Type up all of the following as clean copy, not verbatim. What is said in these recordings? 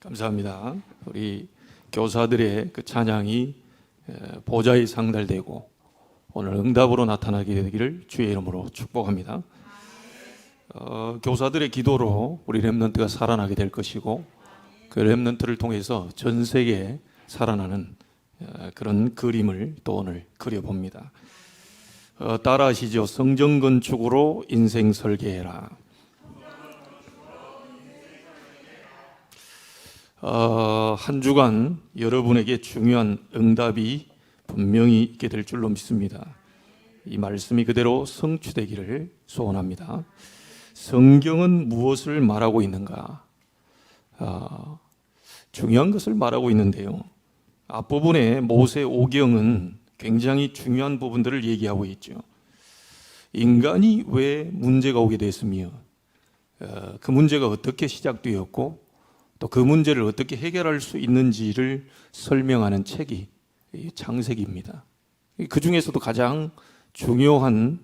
감사합니다. 우리 교사들의 그 찬양이 보좌에 상달되고 오늘 응답으로 나타나게 되기를 주의 이름으로 축복합니다. 교사들의 기도로 우리 렘넌트가 살아나게 될 것이고 그 렘넌트를 통해서 전 세계에 살아나는 그런 그림을 또 오늘 그려봅니다. 따라하시죠. 성전 건축으로 인생 설계해라. 한 주간 여러분에게 중요한 응답이 분명히 있게 될 줄로 믿습니다. 이 말씀이 그대로 성취되기를 소원합니다. 성경은 무엇을 말하고 있는가? 중요한 것을 말하고 있는데요. 앞부분에 모세 오경은 굉장히 중요한 부분들을 얘기하고 있죠. 인간이 왜 문제가 오게 됐으며 그 문제가 어떻게 시작되었고 또 그 문제를 어떻게 해결할 수 있는지를 설명하는 책이 창세기입니다. 그 중에서도 가장 중요한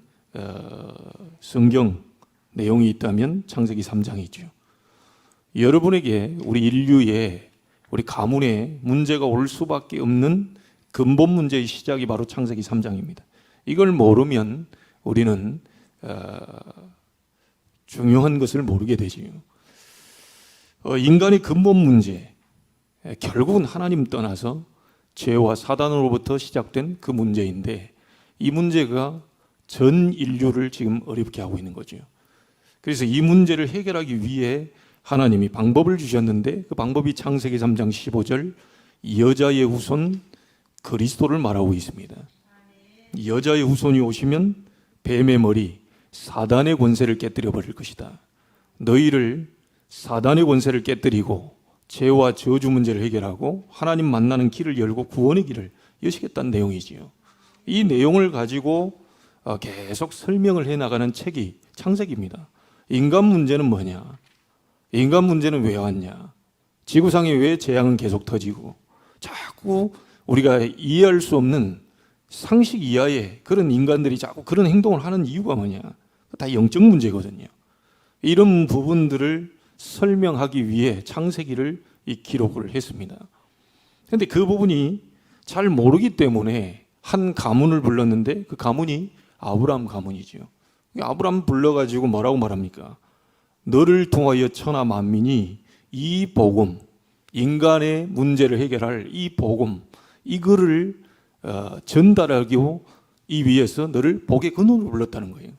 성경 내용이 있다면 창세기 3장이죠. 여러분에게 우리 인류의 우리 가문에 문제가 올 수밖에 없는 근본 문제의 시작이 바로 창세기 3장입니다. 이걸 모르면 우리는 중요한 것을 모르게 되지요. 인간의 근본 문제, 결국은 하나님 떠나서 죄와 사단으로부터 시작된 그 문제인데 이 문제가 전 인류를 지금 어렵게 하고 있는 거죠. 그래서 이 문제를 해결하기 위해 하나님이 방법을 주셨는데 그 방법이 창세기 3장 15절 여자의 후손 그리스도를 말하고 있습니다. 여자의 후손이 오시면 뱀의 머리 사단의 권세를 깨뜨려 버릴 것이다. 너희를 사단의 권세를 깨뜨리고 죄와 저주 문제를 해결하고 하나님 만나는 길을 열고 구원의 길을 여시겠다는 내용이지요. 이 내용을 가지고 계속 설명을 해나가는 책이 창세기입니다. 인간 문제는 뭐냐? 인간 문제는 왜 왔냐? 지구상에 왜 재앙은 계속 터지고 자꾸 우리가 이해할 수 없는 상식 이하의 그런 인간들이 자꾸 그런 행동을 하는 이유가 뭐냐? 다 영적 문제거든요. 이런 부분들을 설명하기 위해 창세기를 이 기록을 했습니다. 그런데 그 부분이 잘 모르기 때문에 한 가문을 불렀는데 그 가문이 아브람 가문이죠. 아브람 불러가지고 뭐라고 말합니까? 너를 통하여 천하 만민이 이 복음, 인간의 문제를 해결할 이 복음, 이거를 전달하기 위해서 너를 복의 근원으로 불렀다는 거예요.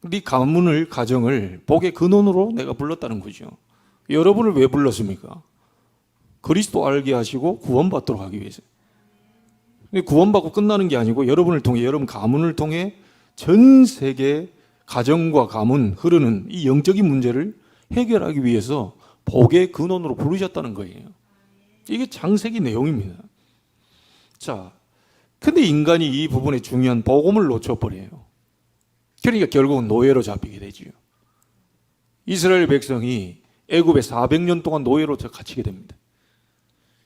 네 가문을 가정을 복의 근원으로 내가 불렀다는 거죠. 여러분을 왜 불렀습니까? 그리스도 알게 하시고 구원받도록 하기 위해서. 구원받고 끝나는 게 아니고 여러분을 통해 여러분 가문을 통해 전 세계 가정과 가문 흐르는 이 영적인 문제를 해결하기 위해서 복의 근원으로 부르셨다는 거예요. 이게 창세기 내용입니다. 자, 근데 인간이 이 부분에 중요한 복음을 놓쳐버려요. 그러니까 결국은 노예로 잡히게 되지요. 이스라엘 백성이 애굽에 400년 동안 노예로 갇히게 됩니다.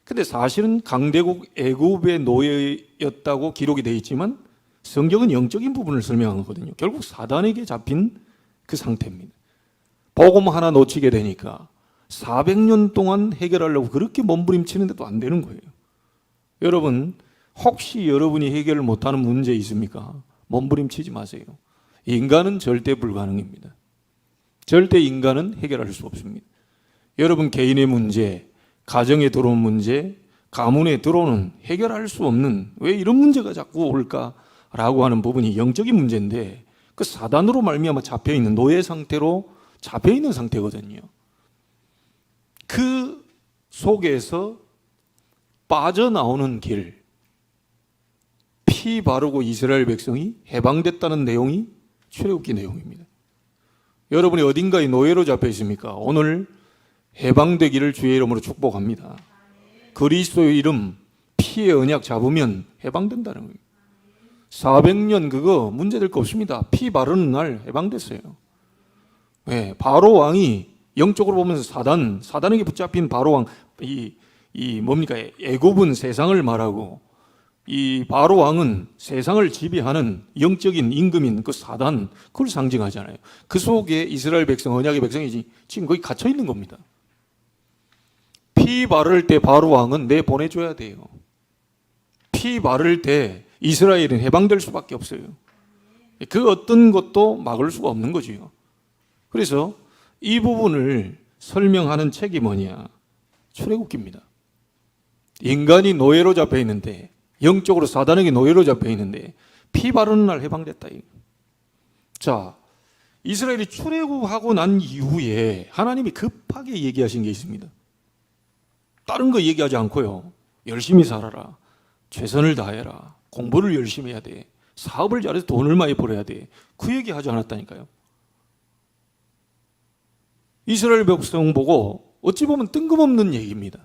근데 사실은 강대국 애굽의 노예였다고 기록이 되어 있지만 성경은 영적인 부분을 설명하거든요. 결국 사단에게 잡힌 그 상태입니다. 복음 하나 놓치게 되니까 400년 동안 해결하려고 그렇게 몸부림치는데도 안 되는 거예요. 여러분, 혹시 여러분이 해결을 못하는 문제 있습니까? 몸부림치지 마세요. 인간은 절대 불가능입니다. 절대 인간은 해결할 수 없습니다. 여러분 개인의 문제, 가정에 들어온 문제, 가문에 들어오는 해결할 수 없는 왜 이런 문제가 자꾸 올까라고 하는 부분이 영적인 문제인데 그 사단으로 말미암아 잡혀있는 노예 상태로 잡혀있는 상태거든요. 그 속에서 빠져나오는 길, 피 바르고 이스라엘 백성이 해방됐다는 내용이 출애굽기 내용입니다. 여러분이 어딘가에 노예로 잡혀 있습니까? 오늘 해방되기를 주의 이름으로 축복합니다. 그리스도의 이름 피의 언약 잡으면 해방된다는 거예요. 400년 그거 문제될 거 없습니다. 피 바르는 날 해방됐어요. 네, 바로 왕이 영적으로 보면서 사단에게 붙잡힌 바로 왕, 뭡니까? 애굽은 세상을 말하고 이 바로 왕은 세상을 지배하는 영적인 임금인 그 사단, 그걸 상징하잖아요. 그 속에 이스라엘 백성, 언약의 백성이 지금 거기 갇혀 있는 겁니다. 피 바를 때 바로 왕은 내보내줘야 돼요. 피 바를 때 이스라엘은 해방될 수밖에 없어요. 그 어떤 것도 막을 수가 없는 거지요. 그래서 이 부분을 설명하는 책이 뭐냐? 출애굽기입니다. 인간이 노예로 잡혀 있는데, 영적으로 사단에게 노예로 잡혀 있는데 피 바르는 날 해방됐다. 자, 이스라엘이 출애굽하고 난 이후에 하나님이 급하게 얘기하신 게 있습니다. 다른 거 얘기하지 않고요. 열심히 살아라. 최선을 다해라. 공부를 열심히 해야 돼. 사업을 잘해서 돈을 많이 벌어야 돼. 그 얘기 하지 않았다니까요. 이스라엘 백성 보고 어찌 보면 뜬금없는 얘기입니다.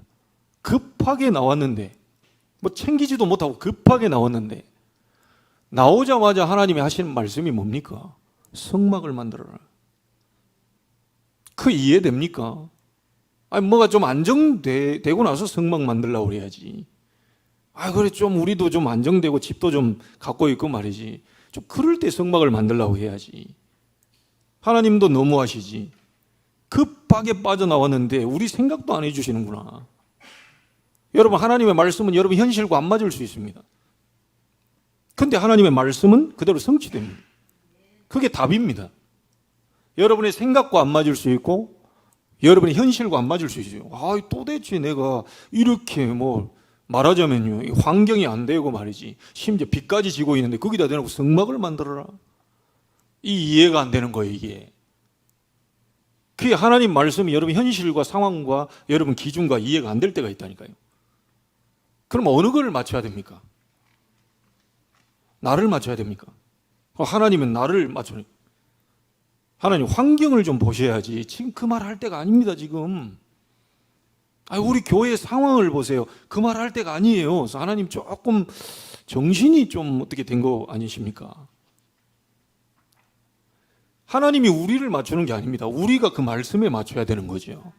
급하게 나왔는데, 뭐 챙기지도 못하고 급하게 나왔는데, 나오자마자 하나님이 하시는 말씀이 뭡니까? 성막을 만들어라. 그 이해됩니까? 아니, 뭐가 좀 안정되고 나서 성막 만들려고 그래야지. 그래, 좀 우리도 좀 안정되고 집도 좀 갖고 있고 말이지. 좀 그럴 때 성막을 만들려고 해야지. 하나님도 너무하시지. 급하게 빠져나왔는데 우리 생각도 안 해주시는구나. 여러분, 하나님의 말씀은 여러분 현실과 안 맞을 수 있습니다. 근데 하나님의 말씀은 그대로 성취됩니다. 그게 답입니다. 여러분의 생각과 안 맞을 수 있고 여러분의 현실과 안 맞을 수 있어요. 도대체 내가 이렇게 말하자면요, 환경이 안 되고 말이지, 심지어 빚까지 지고 있는데 거기다 대놓고 성막을 만들어라. 이 이해가 안 되는 거예요, 이게. 그게 하나님 말씀이 여러분 현실과 상황과 여러분 기준과 이해가 안 될 때가 있다니까요. 그럼 어느 걸 맞춰야 됩니까? 나를 맞춰야 됩니까? 하나님은 나를 맞춰야 됩니까? 하나님 환경을 좀 보셔야지. 지금 그 말 할 때가 아닙니다, 지금. 우리 교회 상황을 보세요. 그 말 할 때가 아니에요. 그래서 하나님 조금 정신이 좀 어떻게 된 거 아니십니까? 하나님이 우리를 맞추는 게 아닙니다. 우리가 그 말씀에 맞춰야 되는 거죠.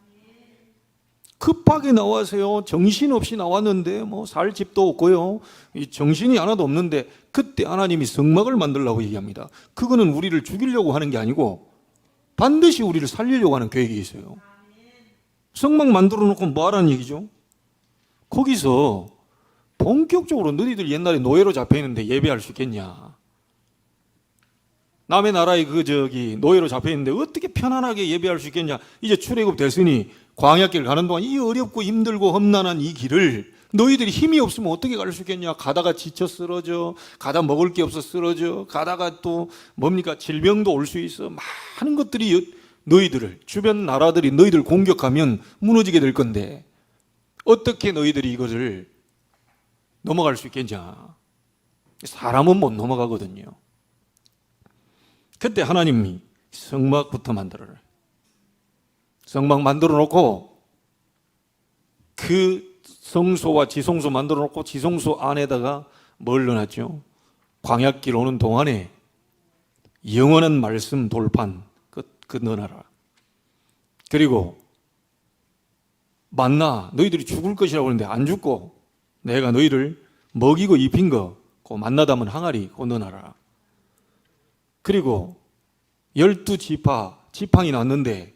급하게 나와서요, 정신없이 나왔는데 살 집도 없고요, 정신이 하나도 없는데 그때 하나님이 성막을 만들려고 얘기합니다. 그거는 우리를 죽이려고 하는 게 아니고 반드시 우리를 살리려고 하는 계획이 있어요. 성막 만들어 놓고 뭐 하라는 얘기죠? 거기서 본격적으로 너희들 옛날에 노예로 잡혀 있는데 예배할 수 있겠냐? 남의 나라에 노예로 잡혀 있는데 어떻게 편안하게 예배할 수 있겠냐? 이제 출애굽 됐으니 광야길 가는 동안 이 어렵고 힘들고 험난한 이 길을 너희들이 힘이 없으면 어떻게 갈 수 있겠냐? 가다가 지쳐 쓰러져, 가다 먹을 게 없어 쓰러져, 가다가 또 질병도 올 수 있어. 많은 것들이 너희들을, 주변 나라들이 너희들 공격하면 무너지게 될 건데 어떻게 너희들이 이것을 넘어갈 수 있겠냐? 사람은 못 넘어가거든요. 그때 하나님이 성막부터 만들어라. 성막 만들어 놓고 그 성소와 지성소 만들어 놓고 지성소 안에다가 뭘 넣어놨죠? 광야길 오는 동안에 영원한 말씀 돌판 그 넣어놔라. 그리고 만나, 너희들이 죽을 것이라고 하는데 안 죽고 내가 너희를 먹이고 입힌 거, 그 만나 담은 항아리 그거 넣어놔라. 그리고 12지파 지팡이 났는데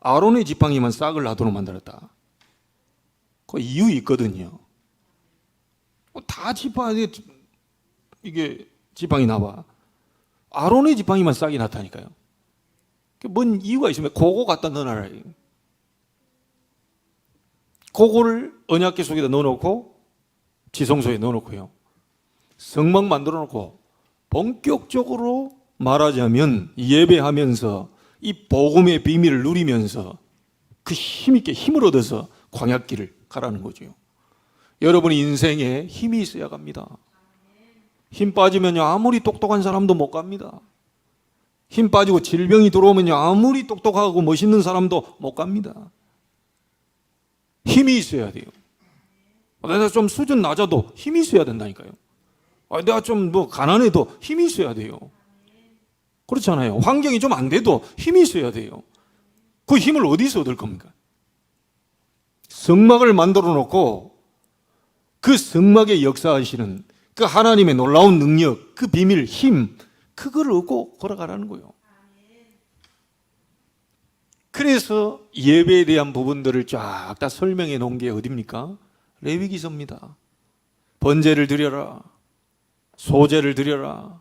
아론의 지팡이만 싹을 나도록 만들었다. 그 이유 있거든요. 다 이게 지팡이 나봐. 아론의 지팡이만 싹이 났다니까요. 뭔 이유가 있으면 그거 갖다 넣어놔라. 그거를 언약궤 속에다 넣어놓고 지성소에 넣어놓고요. 성막 만들어 놓고 본격적으로 말하자면 예배하면서 이 복음의 비밀을 누리면서 그 힘있게 힘을 얻어서 광야길을 가라는 거죠. 여러분의 인생에 힘이 있어야 갑니다. 힘 빠지면요, 아무리 똑똑한 사람도 못 갑니다. 힘 빠지고 질병이 들어오면요, 아무리 똑똑하고 멋있는 사람도 못 갑니다. 힘이 있어야 돼요. 내가 좀 수준 낮아도 힘이 있어야 된다니까요. 내가 좀 가난해도 힘이 있어야 돼요. 그렇잖아요. 환경이 좀 안 돼도 힘이 있어야 돼요. 그 힘을 어디서 얻을 겁니까? 성막을 만들어 놓고 그 성막에 역사하시는 그 하나님의 놀라운 능력, 그 비밀, 힘, 그걸 얻고 걸어가라는 거예요. 그래서 예배에 대한 부분들을 쫙 다 설명해 놓은 게 어딥니까? 레위기서입니다. 번제를 드려라, 소제를 드려라,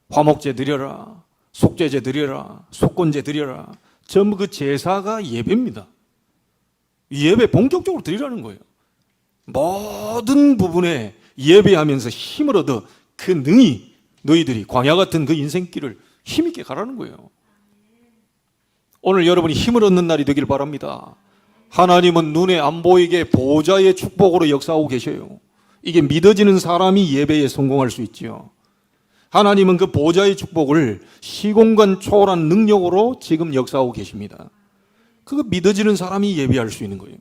화목제 드려라, 속죄제 드려라, 속건제 드려라. 전부 그 제사가 예배입니다. 예배 본격적으로 드리라는 거예요. 모든 부분에 예배하면서 힘을 얻어 그 능히 너희들이 광야 같은 그 인생길을 힘있게 가라는 거예요. 오늘 여러분이 힘을 얻는 날이 되길 바랍니다. 하나님은 눈에 안 보이게 보좌의 축복으로 역사하고 계셔요. 이게 믿어지는 사람이 예배에 성공할 수 있지요. 하나님은 그 보좌의 축복을 시공간 초월한 능력으로 지금 역사하고 계십니다. 그거 믿어지는 사람이 예배할 수 있는 거예요.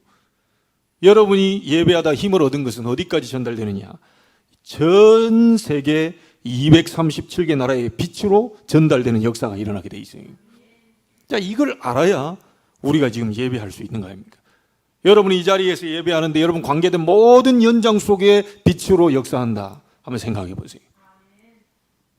여러분이 예배하다 힘을 얻은 것은 어디까지 전달되느냐? 전 세계 237개 나라의 빛으로 전달되는 역사가 일어나게 돼 있어요. 자, 이걸 알아야 우리가 지금 예배할 수 있는 거 아닙니까? 여러분이 이 자리에서 예배하는데 여러분 관계된 모든 연장 속에 빛으로 역사한다 한번 생각해 보세요.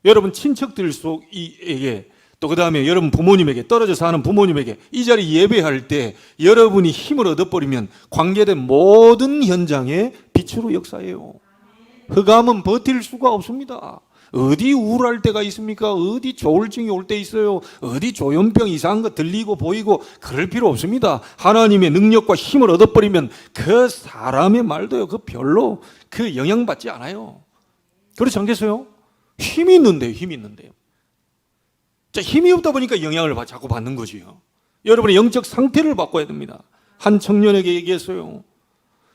여러분 친척들 속에게 또 그 다음에 여러분 부모님에게 떨어져 사는 부모님에게 이 자리 예배할 때 여러분이 힘을 얻어버리면 관계된 모든 현장에 빛으로 역사해요. 흑암은 버틸 수가 없습니다. 어디 우울할 때가 있습니까? 어디 조울증이 올 때 있어요? 어디 조현병 이상한 거 들리고 보이고 그럴 필요 없습니다. 하나님의 능력과 힘을 얻어버리면 그 사람의 말도요, 그 별로 그 영향받지 않아요. 그렇지 않겠어요? 힘이 있는데요, 힘이 있는데요. 자, 힘이 없다 보니까 영향을 자꾸 받는 거지요. 여러분의 영적 상태를 바꿔야 됩니다. 한 청년에게 얘기했어요.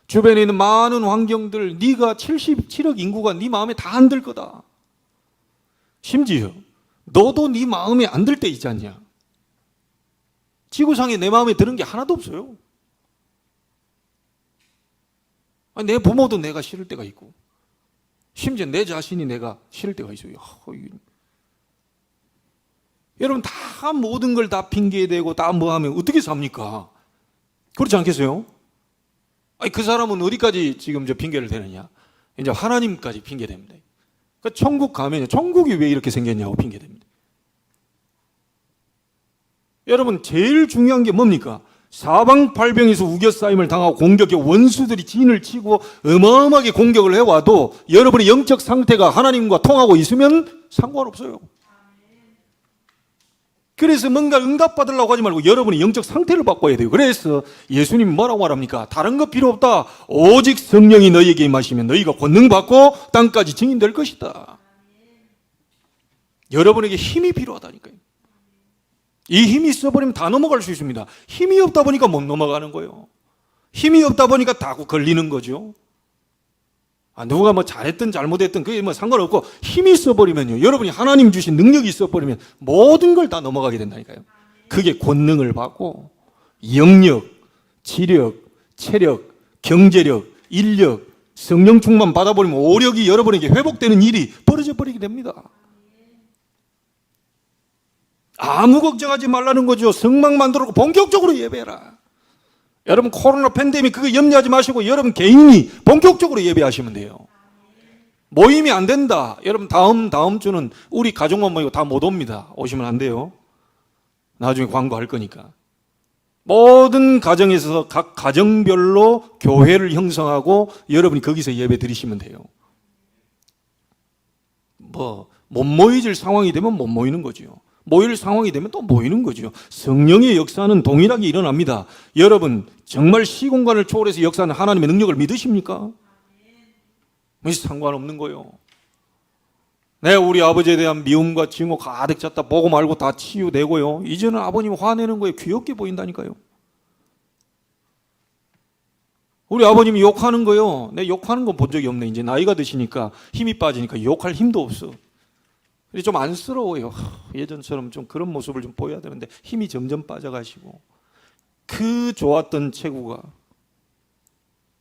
주변에 있는 많은 환경들, 네가 77억 인구가 네 마음에 다 안 들 거다. 심지어 너도 네 마음에 안 들 때 있지 않냐? 지구상에 내 마음에 드는 게 하나도 없어요. 아니, 내 부모도 내가 싫을 때가 있고 심지어 내 자신이 내가 싫을 때가 있어요. 여러분 다 모든 걸 다 핑계대고 다 뭐 하면 어떻게 삽니까? 그렇지 않겠어요? 아니, 그 사람은 어디까지 지금 저 핑계를 대느냐? 이제 하나님까지 핑계댑니다. 그러니까 천국 가면 천국이 왜 이렇게 생겼냐고 핑계댑니다. 여러분 제일 중요한 게 뭡니까? 사방팔병에서 우겨싸임을 당하고 공격에 원수들이 진을 치고 어마어마하게 공격을 해와도 여러분의 영적 상태가 하나님과 통하고 있으면 상관없어요. 그래서 뭔가 응답받으려고 하지 말고 여러분의 영적 상태를 바꿔야 돼요. 그래서 예수님이 뭐라고 말합니까? 다른 거 필요 없다. 오직 성령이 너희에게 임하시면 너희가 권능 받고 땅까지 증인될 것이다. 여러분에게 힘이 필요하다니까요. 이 힘이 있어버리면 다 넘어갈 수 있습니다. 힘이 없다 보니까 못 넘어가는 거예요. 힘이 없다 보니까 다 걸리는 거죠. 누가 뭐 잘했든 잘못했든 그게 뭐 상관없고 힘이 있어버리면요, 여러분이 하나님 주신 능력이 있어버리면 모든 걸 다 넘어가게 된다니까요. 그게 권능을 받고 영력, 지력, 체력, 경제력, 인력, 성령 충만 받아버리면 오력이 여러분에게 회복되는 일이 벌어져 버리게 됩니다. 아무 걱정하지 말라는 거죠. 성막 만들고 본격적으로 예배해라. 여러분 코로나 팬데믹 그거 염려하지 마시고 여러분 개인이 본격적으로 예배하시면 돼요. 모임이 안 된다. 여러분 다음 주는 우리 가족만 모이고 다 못 옵니다. 오시면 안 돼요. 나중에 광고할 거니까. 모든 가정에서 각 가정별로 교회를 형성하고 여러분이 거기서 예배 드리시면 돼요. 못 모이질 상황이 되면 못 모이는 거죠. 모일 상황이 되면 또 모이는 거죠. 성령의 역사는 동일하게 일어납니다. 여러분 정말 시공간을 초월해서 역사하는 하나님의 능력을 믿으십니까? 상관없는 거예요. 내가 우리 아버지에 대한 미움과 증오 가득 찼다 보고 말고 다 치유되고요. 이제는 아버님 화내는 거에 귀엽게 보인다니까요. 우리 아버님이 욕하는 거요. 내가 욕하는 건 본 적이 없네. 이제 나이가 드시니까 힘이 빠지니까 욕할 힘도 없어. 좀 안쓰러워요. 예전처럼 좀 그런 모습을 좀 보여야 되는데 힘이 점점 빠져가시고 그 좋았던 체구가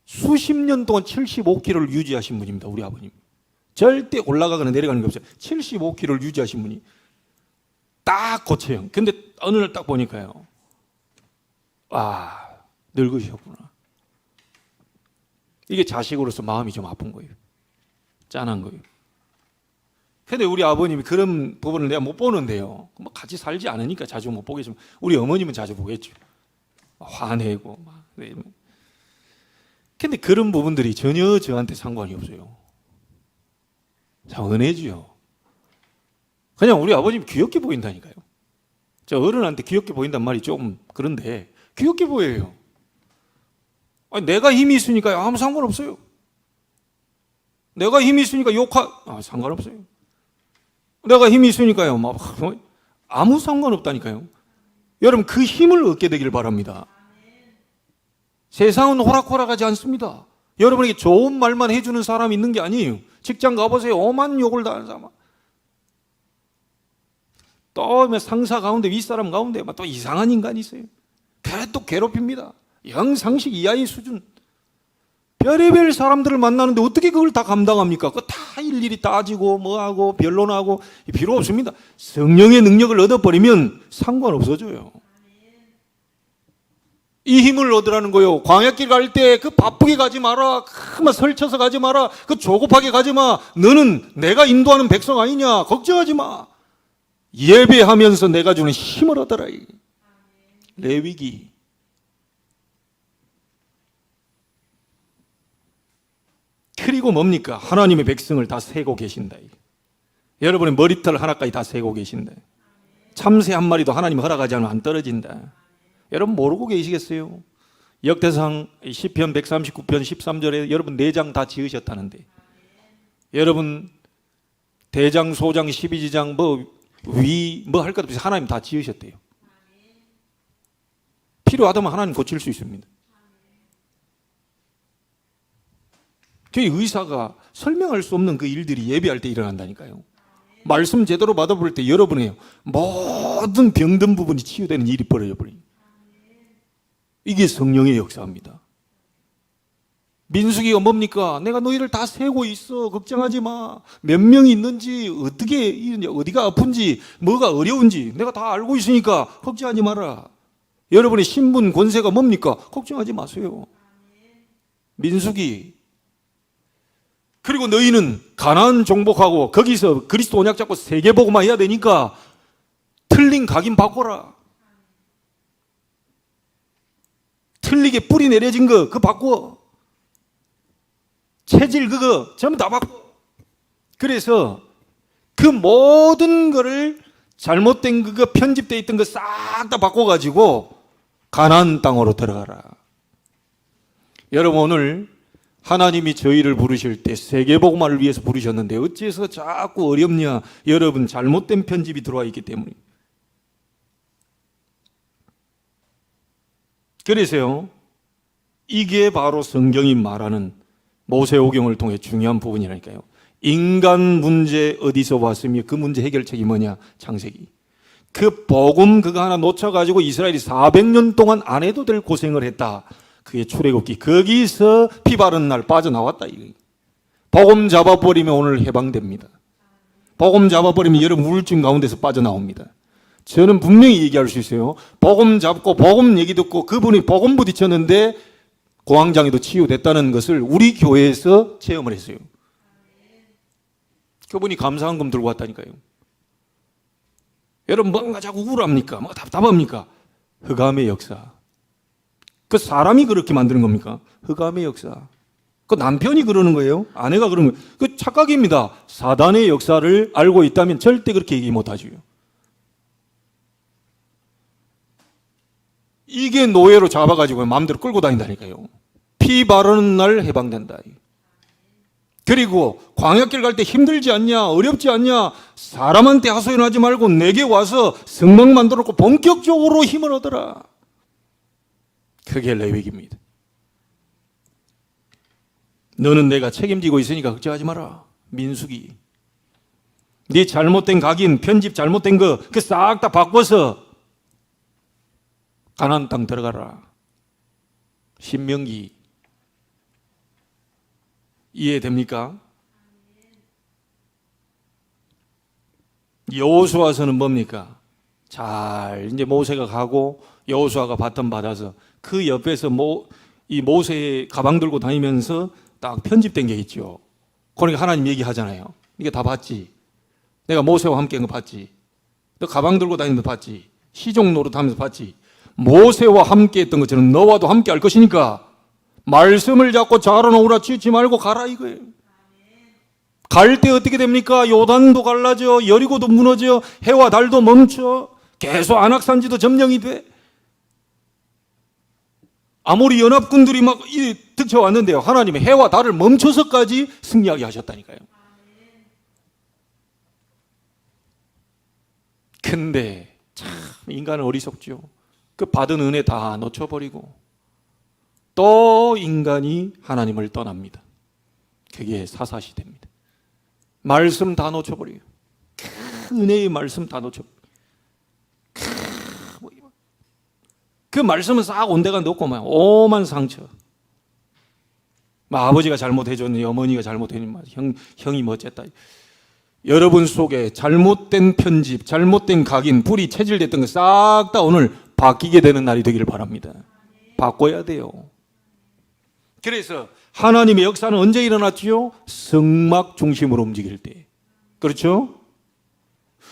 수십 년 동안 75kg를 유지하신 분입니다. 우리 아버님. 절대 올라가거나 내려가는 게 없어요. 75kg를 유지하신 분이 딱 고체형. 근데 어느 날 딱 보니까요. 늙으셨구나. 이게 자식으로서 마음이 좀 아픈 거예요. 짠한 거예요. 근데 우리 아버님이 그런 부분을 내가 못 보는데요. 뭐 같이 살지 않으니까 자주 못 보겠지만 우리 어머님은 자주 보겠죠. 화내고 막. 근데 그런 부분들이 전혀 저한테 상관이 없어요. 참 은혜지요. 그냥 우리 아버님 귀엽게 보인다니까요. 저 어른한테 귀엽게 보인단 말이 좀 그런데 귀엽게 보여요. 아니, 내가 힘이 있으니까 아무 상관없어요. 내가 힘이 있으니까 상관없어요. 내가 힘이 있으니까요 막 아무 상관없다니까요. 여러분 그 힘을 얻게 되길 바랍니다. 세상은 호락호락하지 않습니다. 여러분에게 좋은 말만 해주는 사람이 있는 게 아니에요. 직장 가보세요. 오만 욕을 다 하는 사람. 또 상사 가운데 윗사람 가운데 또 이상한 인간이 있어요. 또 괴롭힙니다. 영상식 이하의 수준. 별의별 사람들을 만나는데 어떻게 그걸 다 감당합니까? 그거 다 일일이 따지고 뭐하고 변론하고 필요 없습니다. 성령의 능력을 얻어버리면 상관없어져요. 이 힘을 얻으라는 거요. 광야길 갈 때 그 바쁘게 가지 마라. 그만 설쳐서 가지 마라. 그 조급하게 가지 마. 너는 내가 인도하는 백성 아니냐. 걱정하지 마. 예배하면서 내가 주는 힘을 얻어라. 레위기. 그리고 뭡니까? 하나님의 백성을 다 세고 계신다. 여러분의 머리털 하나까지 다 세고 계신다. 참새 한 마리도 하나님 허락하지 않으면 안 떨어진다. 여러분 모르고 계시겠어요? 역대상 시편 139편 13절에 여러분 4장 다 지으셨다는데, 여러분 대장, 소장, 12지장 뭐 할 것 없이 하나님 다 지으셨대요. 필요하다면 하나님 고칠 수 있습니다. 저희 의사가 설명할 수 없는 그 일들이 예배할 때 일어난다니까요. 말씀 제대로 받아볼 때 여러분의 모든 병든 부분이 치유되는 일이 벌어져 버려요. 이게 성령의 역사입니다. 민수기가 뭡니까? 내가 너희를 다 세고 있어. 걱정하지 마. 몇 명이 있는지, 어떻게 있는지, 어디가 아픈지, 뭐가 어려운지 내가 다 알고 있으니까 걱정하지 마라. 여러분의 신분, 권세가 뭡니까? 걱정하지 마세요. 민수기. 그리고 너희는 가나안 정복하고 거기서 그리스도 언약 잡고 세계복음화 해야 되니까 틀린 각인 바꿔라. 틀리게 뿌리 내려진 거 그거 바꿔. 체질 그거 전부 다 바꿔. 그래서 그 모든 거를 잘못된 그거 편집되어 있던 거 싹 다 바꿔가지고 가나안 땅으로 들어가라. 여러분 오늘 하나님이 저희를 부르실 때 세계복음화를 위해서 부르셨는데 어째서 자꾸 어렵냐? 여러분 잘못된 편집이 들어와 있기 때문입니다. 그래서요, 이게 바로 성경이 말하는 모세오경을 통해 중요한 부분이라니까요. 인간 문제 어디서 왔으며 그 문제 해결책이 뭐냐? 창세기. 그 복음 그거 하나 놓쳐가지고 이스라엘이 400년 동안 안 해도 될 고생을 했다. 그게 출애굽기. 거기서 피 바른 날 빠져나왔다. 복음 잡아버리면 오늘 해방됩니다. 복음 잡아버리면 여러분 우울증 가운데서 빠져나옵니다. 저는 분명히 얘기할 수 있어요. 복음 잡고 복음 얘기 듣고 그분이 복음 부딪혔는데 공황장애도 치유됐다는 것을 우리 교회에서 체험을 했어요. 그분이 감사한금 들고 왔다니까요. 여러분 뭔가 자꾸 우울합니까? 뭔가 답답합니까? 흑암의 역사. 그 사람이 그렇게 만드는 겁니까? 흑암의 역사. 그 남편이 그러는 거예요? 아내가 그러는 거예요? 그 착각입니다. 사단의 역사를 알고 있다면 절대 그렇게 얘기 못하죠. 이게 노예로 잡아가지고 마음대로 끌고 다닌다니까요. 피 바르는 날 해방된다. 그리고 광야길 갈 때 힘들지 않냐? 어렵지 않냐? 사람한테 하소연하지 말고 내게 와서 성막 만들었고 본격적으로 힘을 얻어라. 그게 레위기입니다. 너는 내가 책임지고 있으니까 걱정하지 마라. 민수기. 네 잘못된 각인, 편집 잘못된 거 그 싹 다 바꿔서 가나안 땅 들어가라. 신명기. 이해됩니까? 여호수아서는 뭡니까? 잘 이제 모세가 가고 여호수아가 바ton 받아서 그 옆에서 이 모세의 가방 들고 다니면서 딱 편집된 게 있죠. 그러니까 하나님 얘기하잖아요. 이게 다 봤지? 내가 모세와 함께 한 거 봤지? 너 가방 들고 다니는 거 봤지? 시종 노릇하면서 봤지? 모세와 함께 했던 것처럼 너와도 함께 할 것이니까 말씀을 잡고 자라놓으라, 치지 말고 가라 이거예요. 갈 때 어떻게 됩니까? 요단도 갈라져, 여리고도 무너져, 해와 달도 멈춰, 계속 안악산지도 점령이 돼. 아모리 연합군들이 막 득쳐왔는데요, 하나님이 해와 달을 멈춰서까지 승리하게 하셨다니까요. 근데 참 인간은 어리석죠. 그 받은 은혜 다 놓쳐버리고 또 인간이 하나님을 떠납니다. 그게 사사시대입니다. 말씀 다 놓쳐버려요. 그 은혜의 말씀 다 놓쳐버려요. 그 말씀은 싹 온데가 놓고 막 오만 상처. 아버지가 잘못해줬니, 어머니가 잘못했니, 형이 뭐 어쨌다. 여러분 속에 잘못된 편집, 잘못된 각인, 불이 체질됐던 거 싹 다 오늘 바뀌게 되는 날이 되기를 바랍니다. 바꿔야 돼요. 그래서 하나님의 역사는 언제 일어났지요? 성막 중심으로 움직일 때. 그렇죠?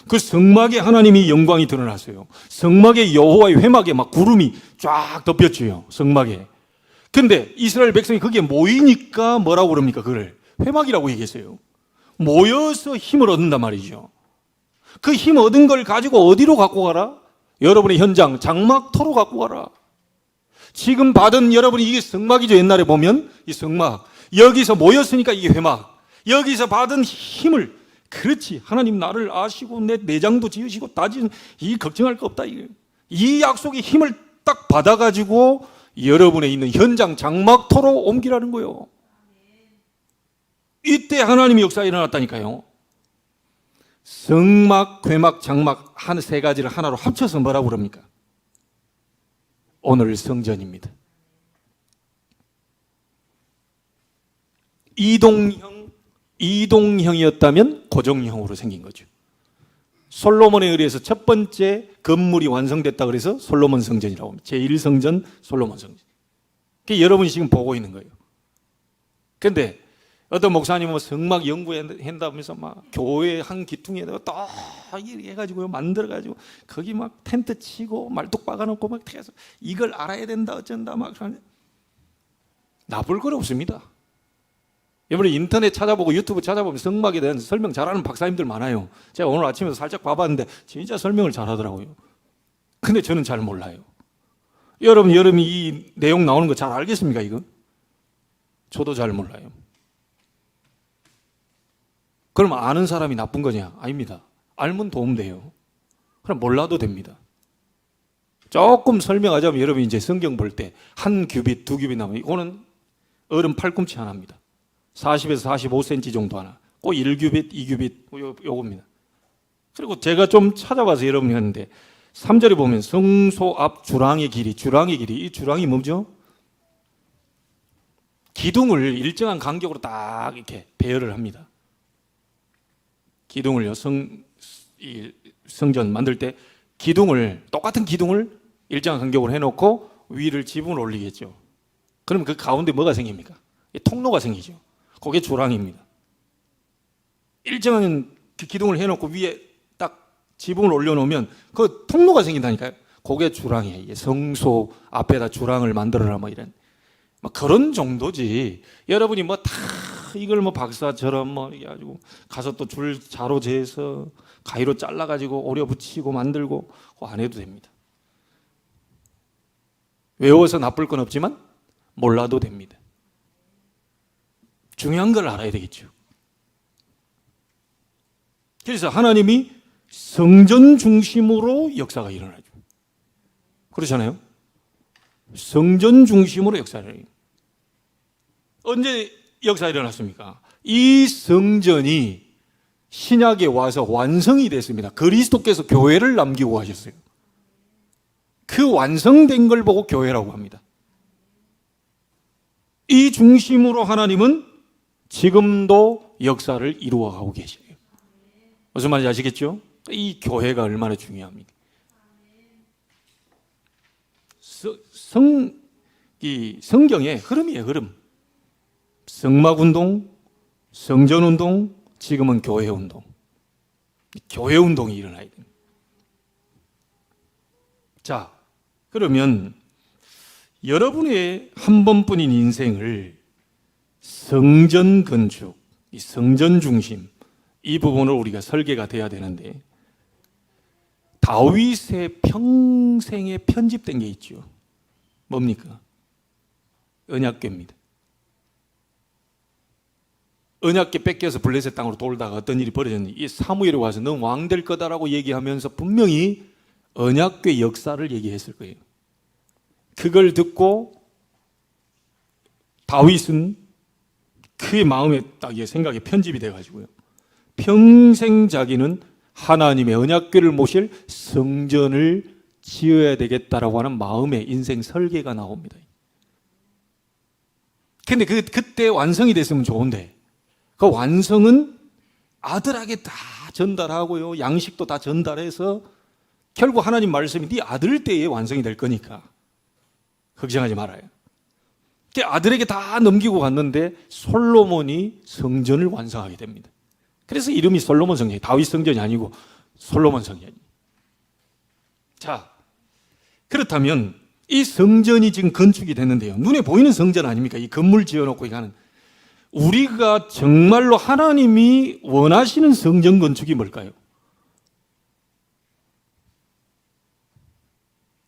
그 성막에 하나님이 영광이 드러났어요. 성막에 여호와의 회막에 막 구름이 쫙 덮였지요. 성막에. 근데 이스라엘 백성이 거기에 모이니까 뭐라고 그럽니까? 그걸 회막이라고 얘기했어요. 모여서 힘을 얻는단 말이죠. 그 힘 얻은 걸 가지고 어디로 갖고 가라? 여러분의 현장 장막터로 갖고 가라. 지금 받은 여러분이 이게 성막이죠. 옛날에 보면 이 성막, 여기서 모였으니까 이게 회막, 여기서 받은 힘을, 그렇지, 하나님 나를 아시고 내 내장도 지으시고 따지는, 이 걱정할 거 없다. 이 약속의 힘을 딱 받아가지고 여러분의 있는 현장 장막터로 옮기라는 거예요. 이때 하나님의 역사가 일어났다니까요. 성막, 회막, 장막 한 세 가지를 하나로 합쳐서 뭐라고 그럽니까? 오늘 성전입니다. 이동형이었다면 고정형으로 생긴 거죠. 솔로몬에 의해서 첫 번째 건물이 완성됐다 그래서 솔로몬 성전이라고 합니다. 제1성전 솔로몬 성전. 그게 여러분이 지금 보고 있는 거예요. 근데 어떤 목사님은 성막 연구한다면서 막 교회 한 기퉁에다가 딱 해가지고 만들어가지고 거기 막 텐트 치고 말뚝 박아놓고 막 해서 이걸 알아야 된다 어쩐다 막 나쁠 건 없습니다. 여러분 인터넷 찾아보고 유튜브 찾아보면 성막에 대한 설명 잘하는 박사님들 많아요. 제가 오늘 아침에 살짝 봐봤는데 진짜 설명을 잘하더라고요. 근데 저는 잘 몰라요. 여러분이 이 내용 나오는 거 잘 알겠습니까 이거? 저도 잘 몰라요. 그럼 아는 사람이 나쁜 거냐? 아닙니다. 알면 도움돼요. 그럼 몰라도 됩니다. 조금 설명하자면 여러분 이제 성경 볼 때 한 규빗, 두 규빗 나오면 이거는 어른 팔꿈치 하나입니다. 40에서 45cm 정도 하나. 꼭 1규빗, 2규빗 요겁니다. 그리고 제가 좀 찾아봐서 여러분이 했는데 3절에 보면 성소 앞 주랑의 길이, 이 주랑이 뭐죠? 기둥을 일정한 간격으로 딱 이렇게 배열을 합니다. 기둥을요, 성전 만들 때 똑같은 기둥을 일정한 간격으로 해놓고 위를 지붕을 올리겠죠. 그러면 그 가운데 뭐가 생깁니까? 통로가 생기죠. 그게 주랑입니다. 일정한 그 기둥을 해놓고 위에 딱 지붕을 올려놓으면 그 통로가 생긴다니까요. 그게 주랑이에요. 성소 앞에다 주랑을 만들어라 뭐 이런. 뭐 그런 정도지. 여러분이 뭐 다 이걸 뭐 박사처럼 뭐 이게 가지고 가서 또 줄 자로 재서 가위로 잘라가지고 오려 붙이고 만들고 안 해도 됩니다. 외워서 나쁠 건 없지만 몰라도 됩니다. 중요한 걸 알아야 되겠죠. 그래서 하나님이 성전 중심으로 역사가 일어나죠. 그렇잖아요. 성전 중심으로 역사가 일어나요. 언제 역사가 일어났습니까? 이 성전이 신약에 와서 완성이 됐습니다. 그리스도께서 교회를 남기고 가셨어요. 그 완성된 걸 보고 교회라고 합니다. 이 중심으로 하나님은 지금도 역사를 이루어가고 계셔요. 무슨 말인지 아시겠죠? 이 교회가 얼마나 중요합니까? 성경의 흐름이에요, 흐름. 성막운동, 성전운동, 지금은 교회운동. 교회운동이 일어나야 됩니다. 자, 그러면 여러분의 한 번뿐인 인생을 성전 건축, 이 성전 중심, 이 부분을 우리가 설계가 돼야 되는데, 다윗의 평생에 편집된 게 있죠. 뭡니까? 언약궤입니다. 언약궤 뺏겨서 블레셋 땅으로 돌다가 어떤 일이 벌어졌는지, 이 사무엘이 와서 넌 왕 될 거다라고 얘기하면서 분명히 언약궤 역사를 얘기했을 거예요. 그걸 듣고 다윗은 그의 마음에 딱 생각에 편집이 돼가지고요, 평생 자기는 하나님의 언약궤를 모실 성전을 지어야 되겠다라고 하는 마음의 인생 설계가 나옵니다. 근데 그때 완성이 됐으면 좋은데, 그 완성은 아들에게 다 전달하고요, 양식도 다 전달해서 결국 하나님 말씀이 네 아들 때에 완성이 될 거니까 걱정하지 말아요. 아들에게 다 넘기고 갔는데 솔로몬이 성전을 완성하게 됩니다. 그래서 이름이 솔로몬 성전이, 다윗 성전이 아니고 솔로몬 성전이. 자, 그렇다면 이 성전이 지금 건축이 됐는데요, 눈에 보이는 성전 아닙니까? 이 건물 지어놓고 가는, 우리가 정말로 하나님이 원하시는 성전 건축이 뭘까요?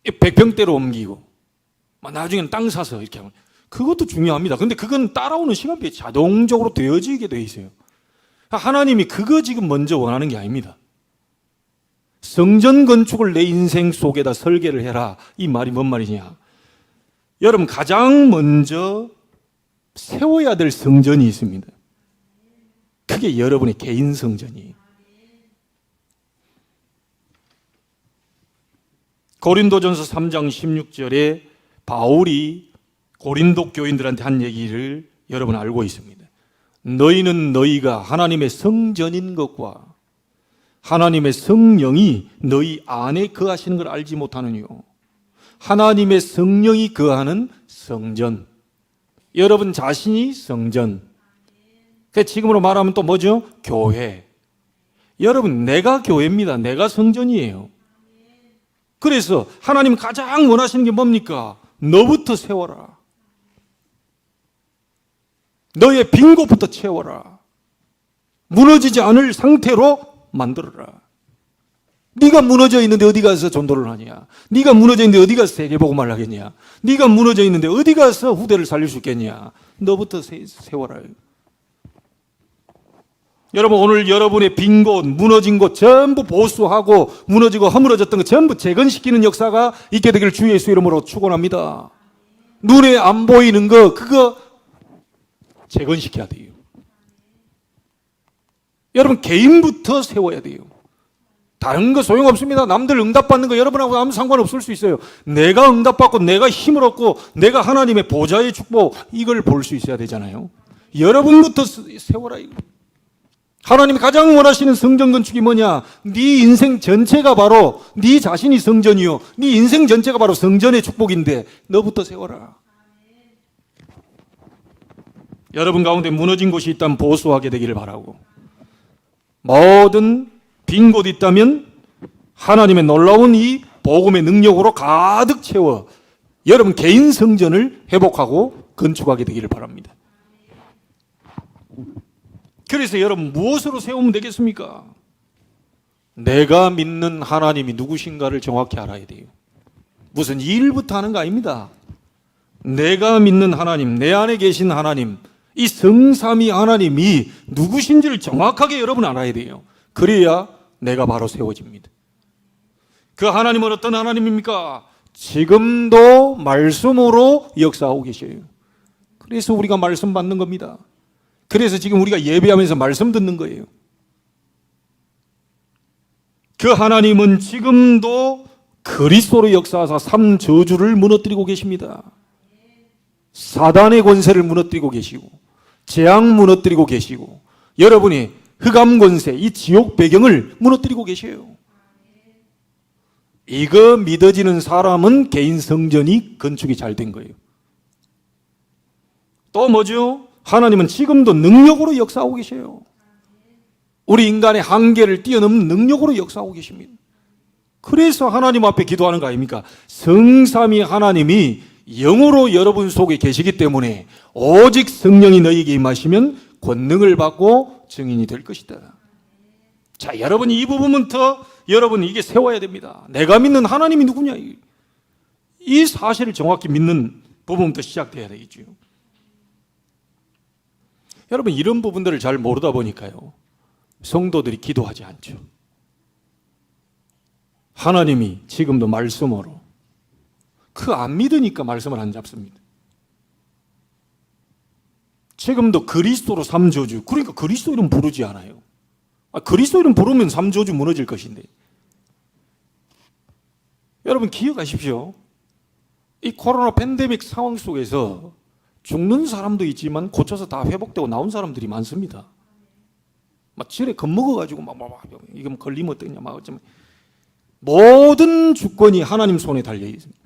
100평대로 옮기고 나중에는 땅 사서 이렇게 하면, 그것도 중요합니다. 근데 그건 따라오는 시간표에 자동적으로 되어지게 돼 있어요. 하나님이 그거 지금 먼저 원하는 게 아닙니다. 성전 건축을 내 인생 속에다 설계를 해라, 이 말이 뭔 말이냐? 여러분, 가장 먼저 세워야 될 성전이 있습니다. 그게 여러분의 개인 성전이에요. 고린도전서 3장 16절에 바울이 고린도 교인들한테 한 얘기를 여러분 알고 있습니다. 너희는 너희가 하나님의 성전인 것과 하나님의 성령이 너희 안에 거하시는 걸 알지 못하느뇨. 하나님의 성령이 거하는 성전, 여러분 자신이 성전. 지금으로 말하면 또 뭐죠? 교회. 여러분, 내가 교회입니다. 내가 성전이에요. 그래서 하나님 가장 원하시는 게 뭡니까? 너부터 세워라. 너의 빈 곳부터 채워라. 무너지지 않을 상태로 만들어라. 네가 무너져 있는데 어디 가서 전도를 하냐? 네가 무너져 있는데 어디 가서 세계복음을 하겠냐? 네가 무너져 있는데 어디 가서 후대를 살릴 수 있겠냐? 너부터 세워라. 여러분, 오늘 여러분의 빈 곳, 무너진 곳 전부 보수하고 무너지고 허물어졌던 것 전부 재건시키는 역사가 있게 되기를 주 예수 이름으로 축원합니다. 눈에 안 보이는 거, 그거 재건시켜야 돼요. 여러분, 개인부터 세워야 돼요. 다른 거 소용없습니다. 남들 응답받는 거 여러분하고 아무 상관없을 수 있어요. 내가 응답받고 내가 힘을 얻고 내가 하나님의 보좌의 축복, 이걸 볼 수 있어야 되잖아요. 여러분부터 세워라. 이거. 하나님이 가장 원하시는 성전 건축이 뭐냐? 네 인생 전체가 바로 네 자신이 성전이요, 네 인생 전체가 바로 성전의 축복인데 너부터 세워라. 여러분 가운데 무너진 곳이 있다면 보수하게 되기를 바라고, 모든 빈 곳이 있다면 하나님의 놀라운 이 복음의 능력으로 가득 채워 여러분 개인 성전을 회복하고 건축하게 되기를 바랍니다. 그래서 여러분, 무엇으로 세우면 되겠습니까? 내가 믿는 하나님이 누구신가를 정확히 알아야 돼요. 무슨 일부터 하는 거 아닙니다. 내가 믿는 하나님, 내 안에 계신 하나님, 이 성삼위 하나님이 누구신지를 정확하게 여러분 알아야 돼요. 그래야 내가 바로 세워집니다. 그 하나님은 어떤 하나님입니까? 지금도 말씀으로 역사하고 계셔요. 그래서 우리가 말씀 받는 겁니다. 그래서 지금 우리가 예배하면서 말씀 듣는 거예요. 그 하나님은 지금도 그리스도로 역사하사 삼 저주를 무너뜨리고 계십니다. 사단의 권세를 무너뜨리고 계시고 재앙 무너뜨리고 계시고 여러분이 흑암 권세, 이 지옥 배경을 무너뜨리고 계셔요. 이거 믿어지는 사람은 개인 성전이 건축이 잘 된 거예요. 또 뭐죠? 하나님은 지금도 능력으로 역사하고 계셔요. 우리 인간의 한계를 뛰어넘는 능력으로 역사하고 계십니다. 그래서 하나님 앞에 기도하는 거 아닙니까? 성삼위 하나님이 영으로 여러분 속에 계시기 때문에 오직 성령이 너희에게 임하시면 권능을 받고 증인이 될 것이다. 자, 여러분이 이 부분부터 여러분 이게 세워야 됩니다. 내가 믿는 하나님이 누구냐? 이 사실을 정확히 믿는 부분부터 시작돼야 되겠죠. 여러분 이런 부분들을 잘 모르다 보니까요, 성도들이 기도하지 않죠. 하나님이 지금도 말씀으로 그 안 믿으니까 말씀을 안 잡습니다. 지금도 그리스도로 삼저주, 그러니까 그리스도 이름 부르지 않아요. 그리스도 이름 부르면 삼저주 무너질 것인데. 여러분 기억하십시오. 이 코로나 팬데믹 상황 속에서 죽는 사람도 있지만 고쳐서 다 회복되고 나온 사람들이 많습니다. 막 질에 겁먹어가지고 이거 걸리면 어떠냐 막 어쩌면 모든 주권이 하나님 손에 달려 있습니다.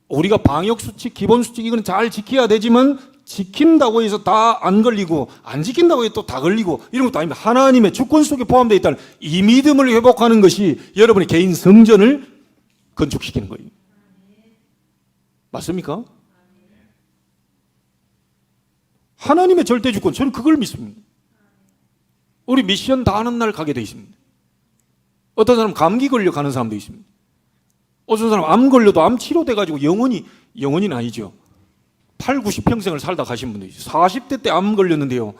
우리가 방역 수칙, 기본 수칙 이건 잘 지켜야 되지만 지킨다고 해서 다 안 걸리고 안 지킨다고 해서 또 다 걸리고 이런 것도 아닙니다. 하나님의 주권 속에 포함되어 있다는 이 믿음을 회복하는 것이 여러분의 개인 성전을 건축시키는 거예요. 맞습니까? 하나님의 절대 주권, 저는 그걸 믿습니다. 우리 미션 다 하는 날 가게 돼 있습니다. 어떤 사람 감기 걸려 가는 사람도 있습니다. 어떤 사람 암 걸려도 암 치료돼가지고 영원히는 아니죠. 8, 90평생을 살다 가신 분도 있어요. 40대 때 암 걸렸는데요,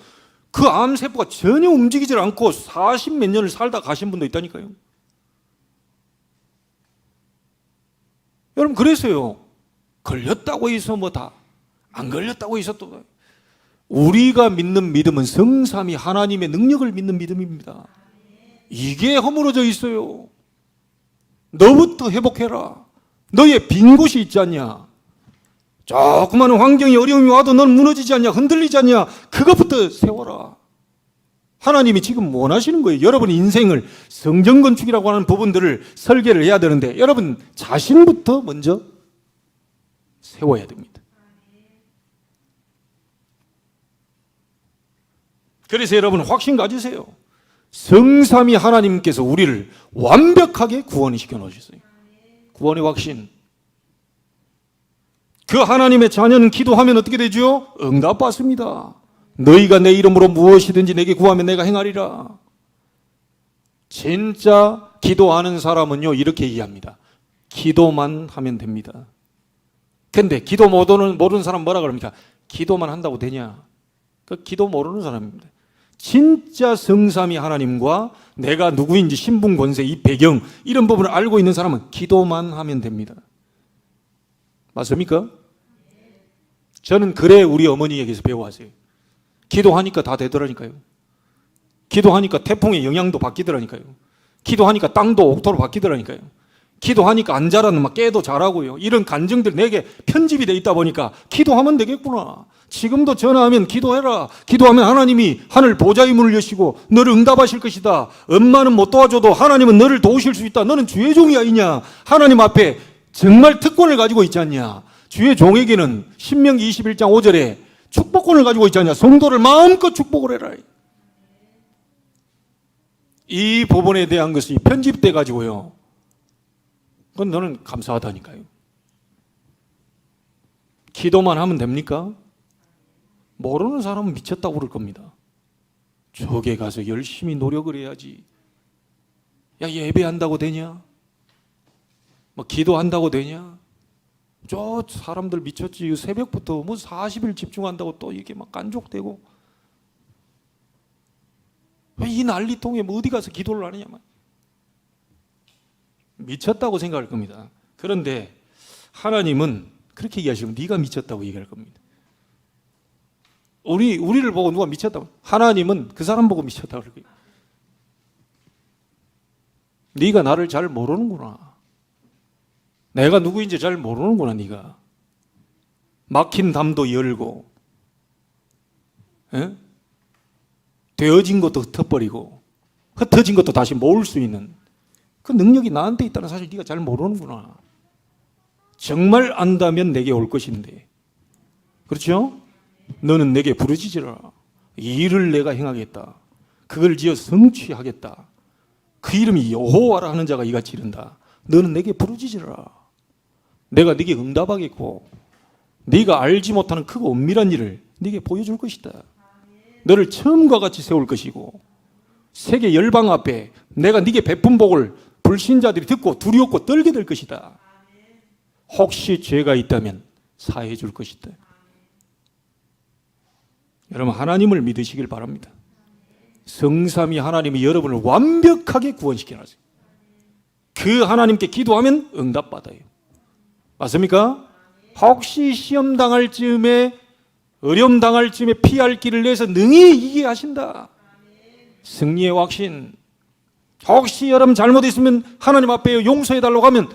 그 암세포가 전혀 움직이질 않고 40 몇 년을 살다 가신 분도 있다니까요. 여러분 그래서요, 걸렸다고 해서 뭐다, 안 걸렸다고 해서 또, 우리가 믿는 믿음은 성삼위 하나님의 능력을 믿는 믿음입니다. 이게 허물어져 있어요. 너부터 회복해라. 너의 빈 곳이 있지 않냐? 조그마한 환경이 어려움이 와도 넌 무너지지 않냐? 흔들리지 않냐? 그것부터 세워라. 하나님이 지금 원하시는 거예요. 여러분 인생을 성전 건축이라고 하는 부분들을 설계를 해야 되는데 여러분 자신부터 먼저 세워야 됩니다. 그래서 여러분 확신 가지세요. 성삼위 하나님께서 우리를 완벽하게 구원시켜 놓으셨어요. 구원의 확신. 그 하나님의 자녀는 기도하면 어떻게 되죠? 응답받습니다. 너희가 내 이름으로 무엇이든지 내게 구하면 내가 행하리라. 진짜 기도하는 사람은요 이렇게 이해합니다. 기도만 하면 됩니다. 근데 기도 모르는 사람 뭐라 그럽니까? 기도만 한다고 되냐? 그 기도 모르는 사람입니다. 진짜 성삼위 하나님과 내가 누구인지 신분 권세 이 배경 이런 부분을 알고 있는 사람은 기도만 하면 됩니다. 맞습니까? 저는 그래 우리 어머니에게서 배워왔어요. 기도하니까 다 되더라니까요. 기도하니까 태풍의 영향도 바뀌더라니까요. 기도하니까 땅도 옥토로 바뀌더라니까요. 기도하니까 안 자라는 막 깨도 자라고요. 이런 간증들 내게 편집이 돼 있다 보니까 기도하면 되겠구나. 지금도 전화하면 기도해라. 기도하면 하나님이 하늘 보좌의 문을 여시고 너를 응답하실 것이다. 엄마는 못 도와줘도 하나님은 너를 도우실 수 있다. 너는 주의 종이 아니냐. 하나님 앞에 정말 특권을 가지고 있지 않냐. 주의 종에게는 신명기 21장 5절에 축복권을 가지고 있지 않냐. 성도를 마음껏 축복을 해라. 이 부분에 대한 것이 편집돼 가지고요, 그건 너는 감사하다니까요. 기도만 하면 됩니까? 모르는 사람은 미쳤다고 그럴 겁니다. 저게 가서 열심히 노력을 해야지. 야, 예배한다고 되냐? 뭐 기도한다고 되냐? 저 사람들 미쳤지. 새벽부터 뭐 40일 집중한다고 또 이게 막 깐족되고. 왜 이 난리통에 뭐 어디 가서 기도를 하느냐? 미쳤다고 생각할 겁니다. 그런데 하나님은 그렇게 얘기하시면 네가 미쳤다고 얘기할 겁니다. 우리를 보고 누가 미쳤다고, 하나님은 그 사람 보고 미쳤다고 그럴 거예요. 네가 나를 잘 모르는구나. 내가 누구인지 잘 모르는구나. 네가 막힌 담도 열고, 에? 되어진 것도 흩어버리고 흩어진 것도 다시 모을 수 있는 그 능력이 나한테 있다는 사실 네가 잘 모르는구나. 정말 안다면 내게 올 것인데, 그렇죠? 너는 내게 부르짖으라. 이 일을 내가 행하겠다. 그걸 지어 성취하겠다. 그 이름이 여호와라 하는 자가 이같이 이른다. 너는 내게 부르짖으라. 내가 네게 응답하겠고 네가 알지 못하는 크고 은밀한 일을 네게 보여줄 것이다. 너를 처음과 같이 세울 것이고 세계 열방 앞에 내가 네게 베푼 복을 불신자들이 듣고 두려웠고 떨게 될 것이다. 혹시 죄가 있다면 사해 줄 것이다. 여러분, 하나님을 믿으시길 바랍니다. 성삼위 하나님이 여러분을 완벽하게 구원시켜놨어요. 그 하나님께 기도하면 응답받아요. 맞습니까? 혹시 시험 당할 즈음에, 어려움 당할 즈음에 피할 길을 내서 능히 이기게 하신다. 승리의 확신. 혹시 여러분 잘못했으면 하나님 앞에 용서해달라고 하면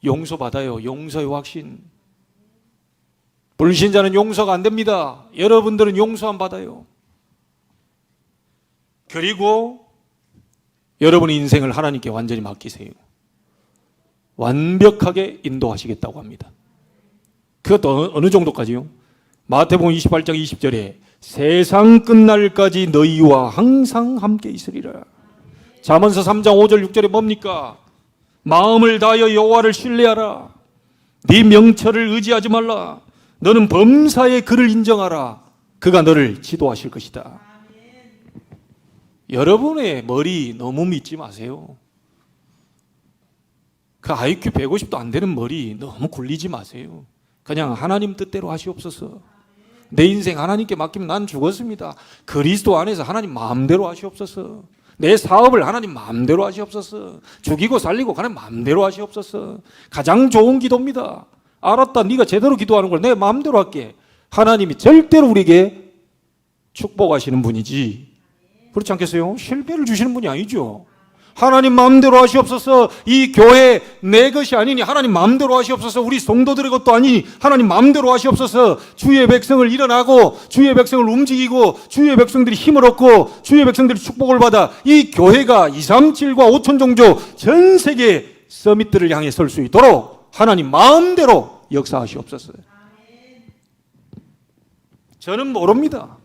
용서받아요. 용서의 확신. 불신자는 용서가 안 됩니다. 여러분들은 용서 안 받아요. 그리고 여러분의 인생을 하나님께 완전히 맡기세요. 완벽하게 인도하시겠다고 합니다. 그것도 어느 정도까지요? 마태복음 28장 20절에 세상 끝날까지 너희와 항상 함께 있으리라. 잠언서 3장 5절 6절에 뭡니까? 마음을 다하여 여호와를 신뢰하라. 네 명철을 의지하지 말라. 너는 범사의 그를 인정하라. 그가 너를 지도하실 것이다. 여러분의 머리 너무 믿지 마세요. 그 IQ 150도 안 되는 머리 너무 굴리지 마세요. 그냥 하나님 뜻대로 하시옵소서. 내 인생 하나님께 맡기면 난 죽었습니다. 그리스도 안에서 하나님 마음대로 하시옵소서. 내 사업을 하나님 마음대로 하시옵소서. 죽이고 살리고 하나님 마음대로 하시옵소서. 가장 좋은 기도입니다. 알았다, 네가 제대로 기도하는 걸 내 마음대로 할게. 하나님이 절대로 우리에게 축복하시는 분이지, 그렇지 않겠어요? 실패를 주시는 분이 아니죠. 하나님 마음대로 하시옵소서. 이 교회 내 것이 아니니 하나님 마음대로 하시옵소서. 우리 성도들의 것도 아니니 하나님 마음대로 하시옵소서. 주의 백성을 일어나고 주의 백성을 움직이고 주의 백성들이 힘을 얻고 주의 백성들이 축복을 받아 이 교회가 237과 5천 종족 전 세계 서밋들을 향해 설 수 있도록 하나님 마음대로 역사하시옵소서. 저는 모릅니다.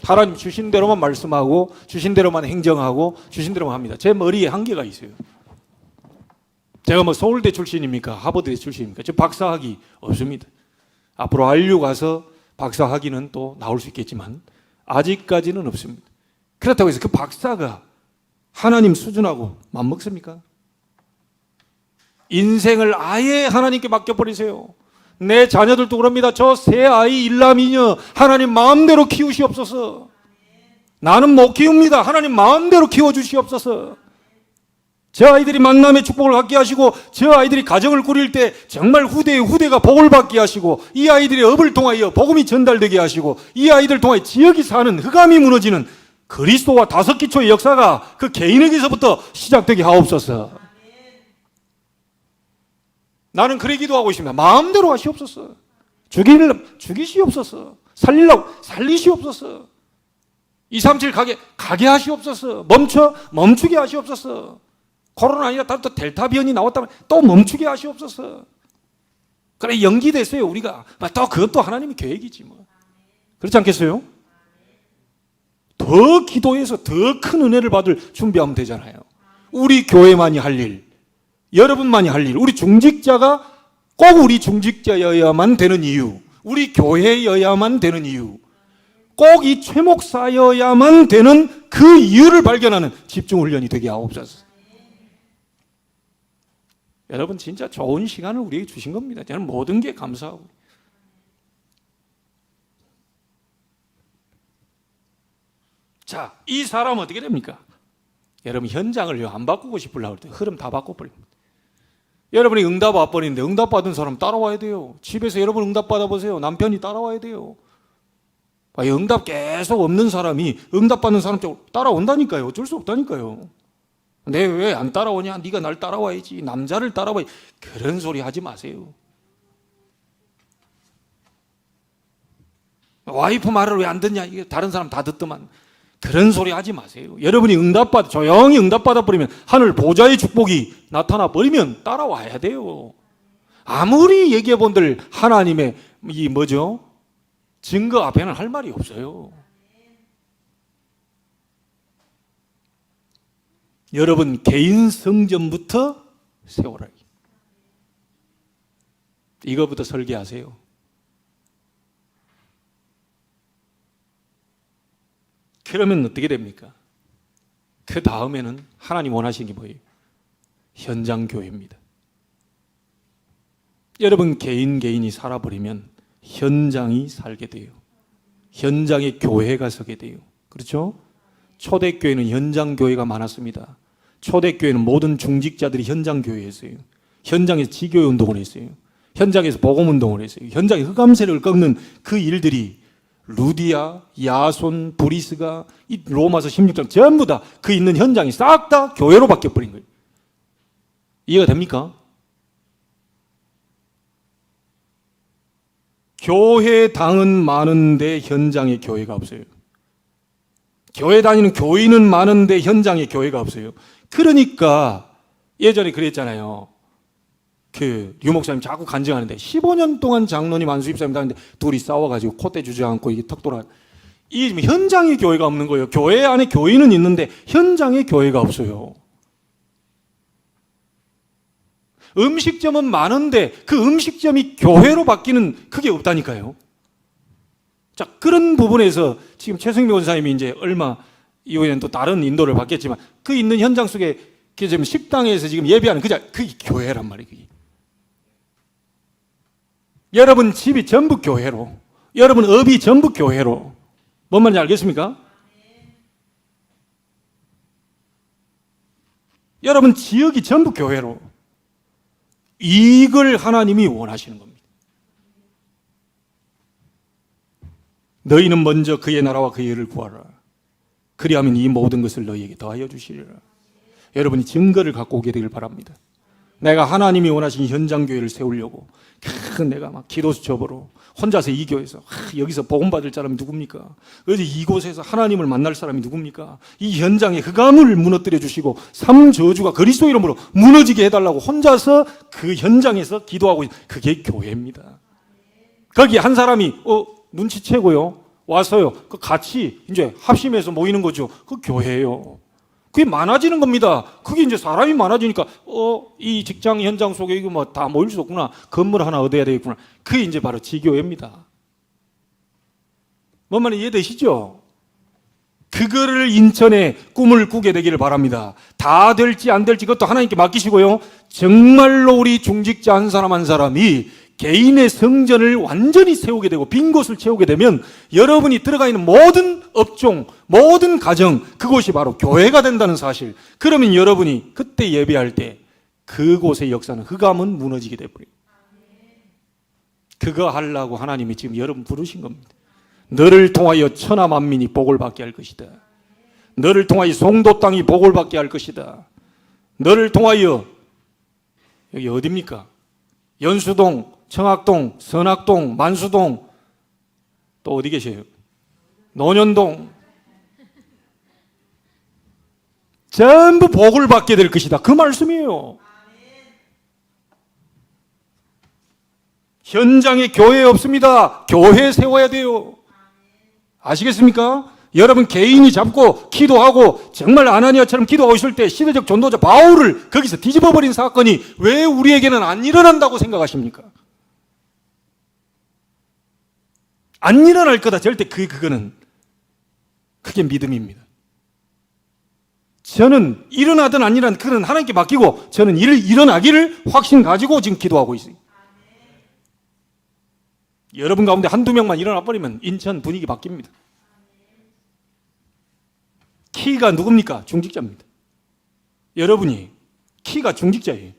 하나님 주신 대로만 말씀하고 주신 대로만 행정하고 주신 대로만 합니다. 제 머리에 한계가 있어요. 제가 뭐 서울대 출신입니까? 하버드 출신입니까? 저 박사학위 없습니다. 앞으로 한류 가서 박사학위는 또 나올 수 있겠지만 아직까지는 없습니다. 그렇다고 해서 그 박사가 하나님 수준하고 맞먹습니까? 인생을 아예 하나님께 맡겨버리세요. 내 자녀들도 그럽니다. 저 세 아이 일남이녀 하나님 마음대로 키우시옵소서. 나는 못 키웁니다. 하나님 마음대로 키워주시옵소서. 저 아이들이 만남의 축복을 갖게 하시고 저 아이들이 가정을 꾸릴 때 정말 후대의 후대가 복을 받게 하시고 이 아이들의 업을 통하여 복음이 전달되게 하시고 이 아이들 통하여 지역이 사는 흑암이 무너지는 그리스도와 다섯 기초의 역사가 그 개인에게서부터 시작되게 하옵소서. 나는 그래 기도하고 있습니다. 마음대로 하시옵소서. 죽이려면 죽이시옵소서. 살리려고 살리시옵소서. 237 가게 하시옵소서. 멈추게 하시옵소서. 코로나 아니라 또 델타 변이 나왔다면 또 멈추게 하시옵소서. 그래 연기됐어요 우리가. 또 그것도 하나님의 계획이지 뭐. 그렇지 않겠어요? 더 기도해서 더 큰 은혜를 받을 준비하면 되잖아요. 우리 교회만이 할 일, 여러분만이 할 일, 우리 중직자가 꼭 우리 중직자여야만 되는 이유, 우리 교회여야만 되는 이유, 꼭 이 최목사여야만 되는 그 이유를 발견하는 집중훈련이 되게 하옵소서. 여러분 진짜 좋은 시간을 우리에게 주신 겁니다. 저는 모든 게 감사하고. 자, 이 사람 어떻게 됩니까? 여러분 현장을 안 바꾸고 싶으려고 할 때 흐름 다 바꿔버립니다. 여러분이 응답 와버리는데 응답 받은 사람 따라와야 돼요. 집에서 여러분 응답 받아보세요. 남편이 따라와야 돼요. 응답 계속 없는 사람이 응답 받는 사람 쪽으로 따라온다니까요. 어쩔 수 없다니까요. 내 왜 안 따라오냐? 네가 날 따라와야지. 남자를 따라와야지. 그런 소리 하지 마세요. 와이프 말을 왜 안 듣냐? 이게 다른 사람 다 듣더만. 그런 소리 하지 마세요. 여러분이 조용히 응답받아 버리면 하늘 보좌의 축복이 나타나 버리면 따라와야 돼요. 아무리 얘기해 본들 하나님의 증거 앞에는 할 말이 없어요. 여러분 개인 성전부터 세워라. 이거부터 설계하세요. 그러면 어떻게 됩니까? 그 다음에는 하나님 원하시는 게 뭐예요? 현장 교회입니다. 여러분 개인이 살아버리면 현장이 살게 돼요. 현장에 교회가 서게 돼요. 그렇죠? 초대교회는 현장 교회가 많았습니다. 초대교회는 모든 중직자들이 현장 교회였어요. 현장에서 지교회 운동을 했어요. 현장에서 복음 운동을 했어요. 현장에 흑암세력을 꺾는 그 일들이 루디아, 야손, 브리스가 이 로마서 16장 전부 다 그 있는 현장이 싹 다 교회로 바뀌어버린 거예요. 이해가 됩니까? 교회당은 많은데 현장에 교회가 없어요. 교회 다니는 교인은 많은데 현장에 교회가 없어요. 그러니까 예전에 그랬잖아요. 그 류목사님 자꾸 간증하는데 15년 동안 장로님 안수입사님 다니는데 둘이 싸워가지고 콧대 주지 않고 이게 턱 돌아. 이 현장에 교회가 없는 거예요. 교회 안에 교인은 있는데 현장에 교회가 없어요. 음식점은 많은데 그 음식점이 교회로 바뀌는 그게 없다니까요. 자, 그런 부분에서 지금 최승미 원사님이 이제 얼마 이후에는 또 다른 인도를 받겠지만 그 있는 현장 속에 지금 식당에서 지금 예배하는 그게 교회란 말이에요. 그게. 여러분 집이 전부 교회로, 여러분 업이 전부 교회로. 뭔 말인지 알겠습니까? 여러분 지역이 전부 교회로. 이걸 하나님이 원하시는 겁니다. 너희는 먼저 그의 나라와 그의 의를 구하라. 그리하면 이 모든 것을 너희에게 더하여 주시리라. 여러분이 증거를 갖고 오게 되길 바랍니다. 내가 하나님이 원하신 현장교회를 세우려고 내가 막 기도수 접으로 혼자서 이 교회에서 여기서 복음 받을 사람이 누굽니까? 어디 이곳에서 하나님을 만날 사람이 누굽니까? 이 현장에 흑암을 무너뜨려 주시고 삼저주가 그리스도 이름으로 무너지게 해달라고 혼자서 그 현장에서 기도하고 그게 교회입니다. 거기 한 사람이 눈치채고요 와서요 그 같이 이제 합심해서 모이는 거죠. 그 교회예요. 그게 많아지는 겁니다. 그게 이제 사람이 많아지니까 이 직장 현장 속에 이거 뭐 다 모일 수 없구나. 건물 하나 얻어야 되겠구나. 그게 이제 바로 지교회입니다. 뭔 말인지 이해되시죠? 그거를 인천에 꿈을 꾸게 되기를 바랍니다. 다 될지 안 될지 그것도 하나님께 맡기시고요. 정말로 우리 중직자 한 사람 한 사람이 개인의 성전을 완전히 세우게 되고 빈 곳을 채우게 되면 여러분이 들어가 있는 모든 업종, 모든 가정, 그곳이 바로 교회가 된다는 사실. 그러면 여러분이 그때 예배할 때 그곳의 역사는 흑암은 무너지게 돼버려요. 그거 하려고 하나님이 지금 여러분 부르신 겁니다. 너를 통하여 천하 만민이 복을 받게 할 것이다. 너를 통하여 송도 땅이 복을 받게 할 것이다. 너를 통하여 여기 어디입니까? 연수동, 청학동, 선학동, 만수동, 또 어디 계세요? 논현동. 전부 복을 받게 될 것이다. 그 말씀이에요. 현장에 교회 없습니다. 교회 세워야 돼요. 아시겠습니까? 여러분 개인이 잡고 기도하고 정말 아나니아처럼 기도하고 있을 때 시대적 전도자 바울을 거기서 뒤집어버린 사건이 왜 우리에게는 안 일어난다고 생각하십니까? 안 일어날 거다. 절대 그거는 그게 믿음입니다. 저는 일어나든 안 일어나든 그건 하나님께 맡기고 저는 일어나기를 확신 가지고 지금 기도하고 있어요. 여러분 가운데 한두 명만 일어나 버리면 인천 분위기 바뀝니다. 키가 누굽니까? 중직자입니다. 여러분이 키가 중직자예요.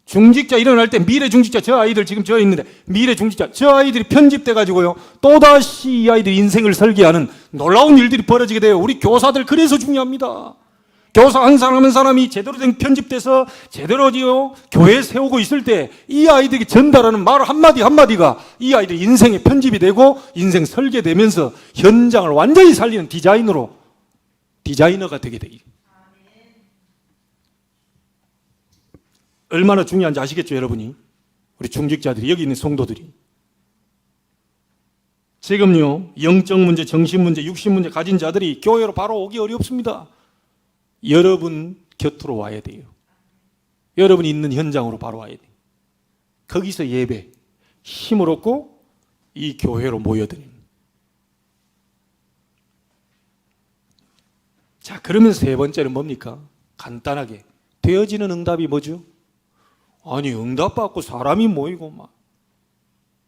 중직자 일어날 때 미래 중직자 저 아이들 지금 저 있는데 미래 중직자 저 아이들이 편집돼 가지고요 또다시 이 아이들 인생을 설계하는 놀라운 일들이 벌어지게 돼요. 우리 교사들 그래서 중요합니다. 교사 한 사람 한 사람이 제대로 된 편집돼서 제대로 교회 세우고 있을 때 이 아이들이 전달하는 말 한마디 한마디가 이 아이들 인생의 편집이 되고 인생 설계되면서 현장을 완전히 살리는 디자이너가 되게 되기. 얼마나 중요한지 아시겠죠, 여러분이? 우리 중직자들이, 여기 있는 성도들이. 지금요, 영적 문제, 정신 문제, 육신 문제 가진 자들이 교회로 바로 오기 어렵습니다. 여러분 곁으로 와야 돼요. 여러분이 있는 현장으로 바로 와야 돼요. 거기서 예배, 힘을 얻고 이 교회로 모여드립니다. 자, 그러면 세 번째는 뭡니까? 간단하게 되어지는 응답이 뭐죠? 아니, 응답받고 사람이 모이고 막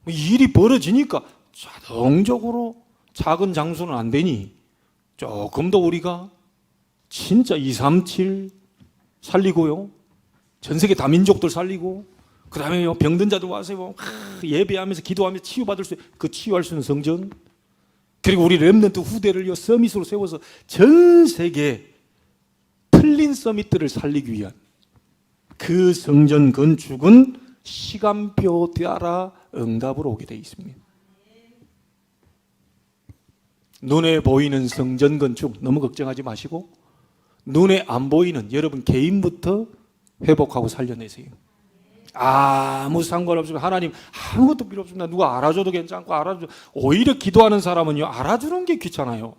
일이 벌어지니까 자동적으로 작은 장소는 안 되니 조금 더 우리가 진짜 237 살리고요, 전 세계 다민족들 살리고, 그 다음에 병든 자들 와서 예배하면서 기도하면서 치유받을 치유할 수 있는 성전, 그리고 우리 렘넌트 후대를 서밋으로 세워서 전 세계 틀린 서밋들을 살리기 위한 그 성전 건축은 시간표 따라 응답으로 오게 되어 있습니다. 눈에 보이는 성전 건축 너무 걱정하지 마시고, 눈에 안 보이는 여러분 개인부터 회복하고 살려내세요. 아무 상관없으면 하나님 아무것도 필요 없습니다. 누가 알아줘도 괜찮고, 오히려 기도하는 사람은요, 알아주는 게 귀찮아요.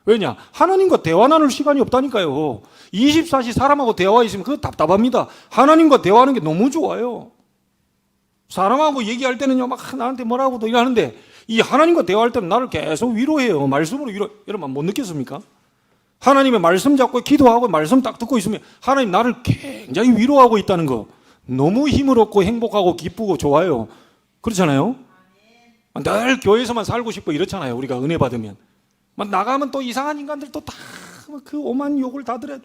왜냐? 하나님과 대화 나눌 시간이 없다니까요. 24시 사람하고 대화 있으면 그거 답답합니다. 하나님과 대화하는 게 너무 좋아요. 사람하고 얘기할 때는요, 막 나한테 뭐라고도 이러는데, 이 하나님과 대화할 때는 나를 계속 위로해요. 말씀으로 위로. 여러분 못 느꼈습니까? 하나님의 말씀 잡고 기도하고 말씀 딱 듣고 있으면 하나님 나를 굉장히 위로하고 있다는 거, 너무 힘을 얻고 행복하고 기쁘고 좋아요. 그렇잖아요? 늘 교회에서만 살고 싶고 이렇잖아요. 우리가 은혜 받으면 나가면 또 이상한 인간들 또 다 그 오만 욕을 다 들어.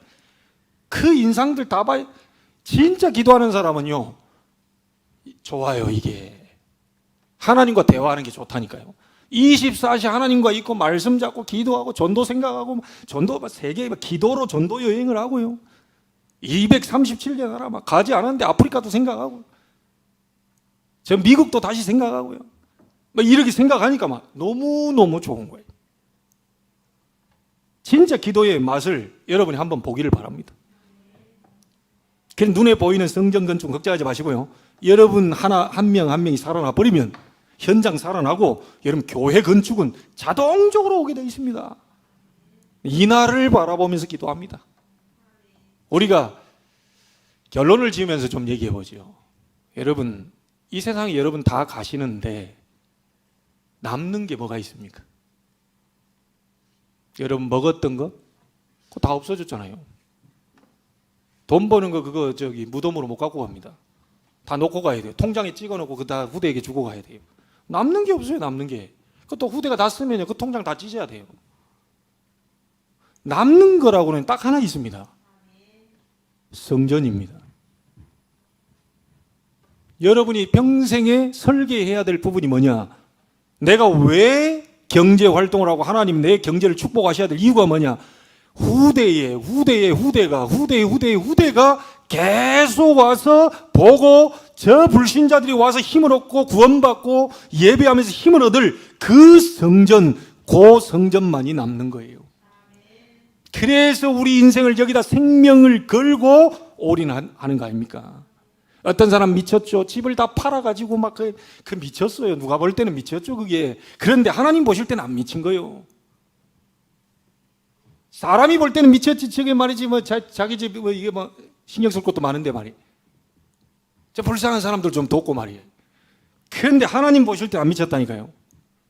그 인상들 다 봐요. 진짜 기도하는 사람은요, 좋아요. 이게 하나님과 대화하는 게 좋다니까요. 24시 하나님과 있고 말씀 잡고 기도하고 전도 생각하고, 전도 세계 기도로 전도 여행을 하고요, 237년 나라 막 가지 않았는데 아프리카도 생각하고, 저 미국도 다시 생각하고요, 막 이렇게 생각하니까 막 너무너무 좋은 거예요. 진짜 기도의 맛을 여러분이 한번 보기를 바랍니다. 그래서 눈에 보이는 성전 건축 걱정하지 마시고요, 여러분 한 명이 살아나 버리면 현장 살아나고, 여러분 교회 건축은 자동적으로 오게 되어 있습니다. 이날을 바라보면서 기도합니다. 우리가 결론을 지으면서 좀 얘기해 보죠. 여러분, 이 세상에 여러분 다 가시는데 남는 게 뭐가 있습니까? 여러분 먹었던 거? 그거 다 없어졌잖아요. 돈 버는 거 그거 무덤으로 못 갖고 갑니다. 다 놓고 가야 돼요. 통장에 찍어 놓고 그거 다 후대에게 주고 가야 돼요. 남는 게 없어요. 남는 게. 그것도 후대가 다 쓰면요, 그 통장 다 찢어야 돼요. 남는 거라고는 딱 하나 있습니다. 성전입니다. 여러분이 평생에 설계해야 될 부분이 뭐냐? 내가 왜 경제 활동을 하고 하나님 내 경제를 축복하셔야 될 이유가 뭐냐? 후대의 후대가 계속 와서 보고, 저 불신자들이 와서 힘을 얻고 구원받고 예배하면서 힘을 얻을 그 성전, 그 성전만이 남는 거예요. 그래서 우리 인생을 여기다 생명을 걸고 올인하는 거 아닙니까? 어떤 사람 미쳤죠. 집을 다 팔아가지고 막 그 미쳤어요. 누가 볼 때는 미쳤죠, 그게. 그런데 하나님 보실 때는 안 미친 거예요. 사람이 볼 때는 미쳤지, 저게 말이지, 자기 집 이게 신경 쓸 것도 많은데 말이에요. 저 불쌍한 사람들 좀 돕고 말이에요. 그런데 하나님 보실 때 안 미쳤다니까요.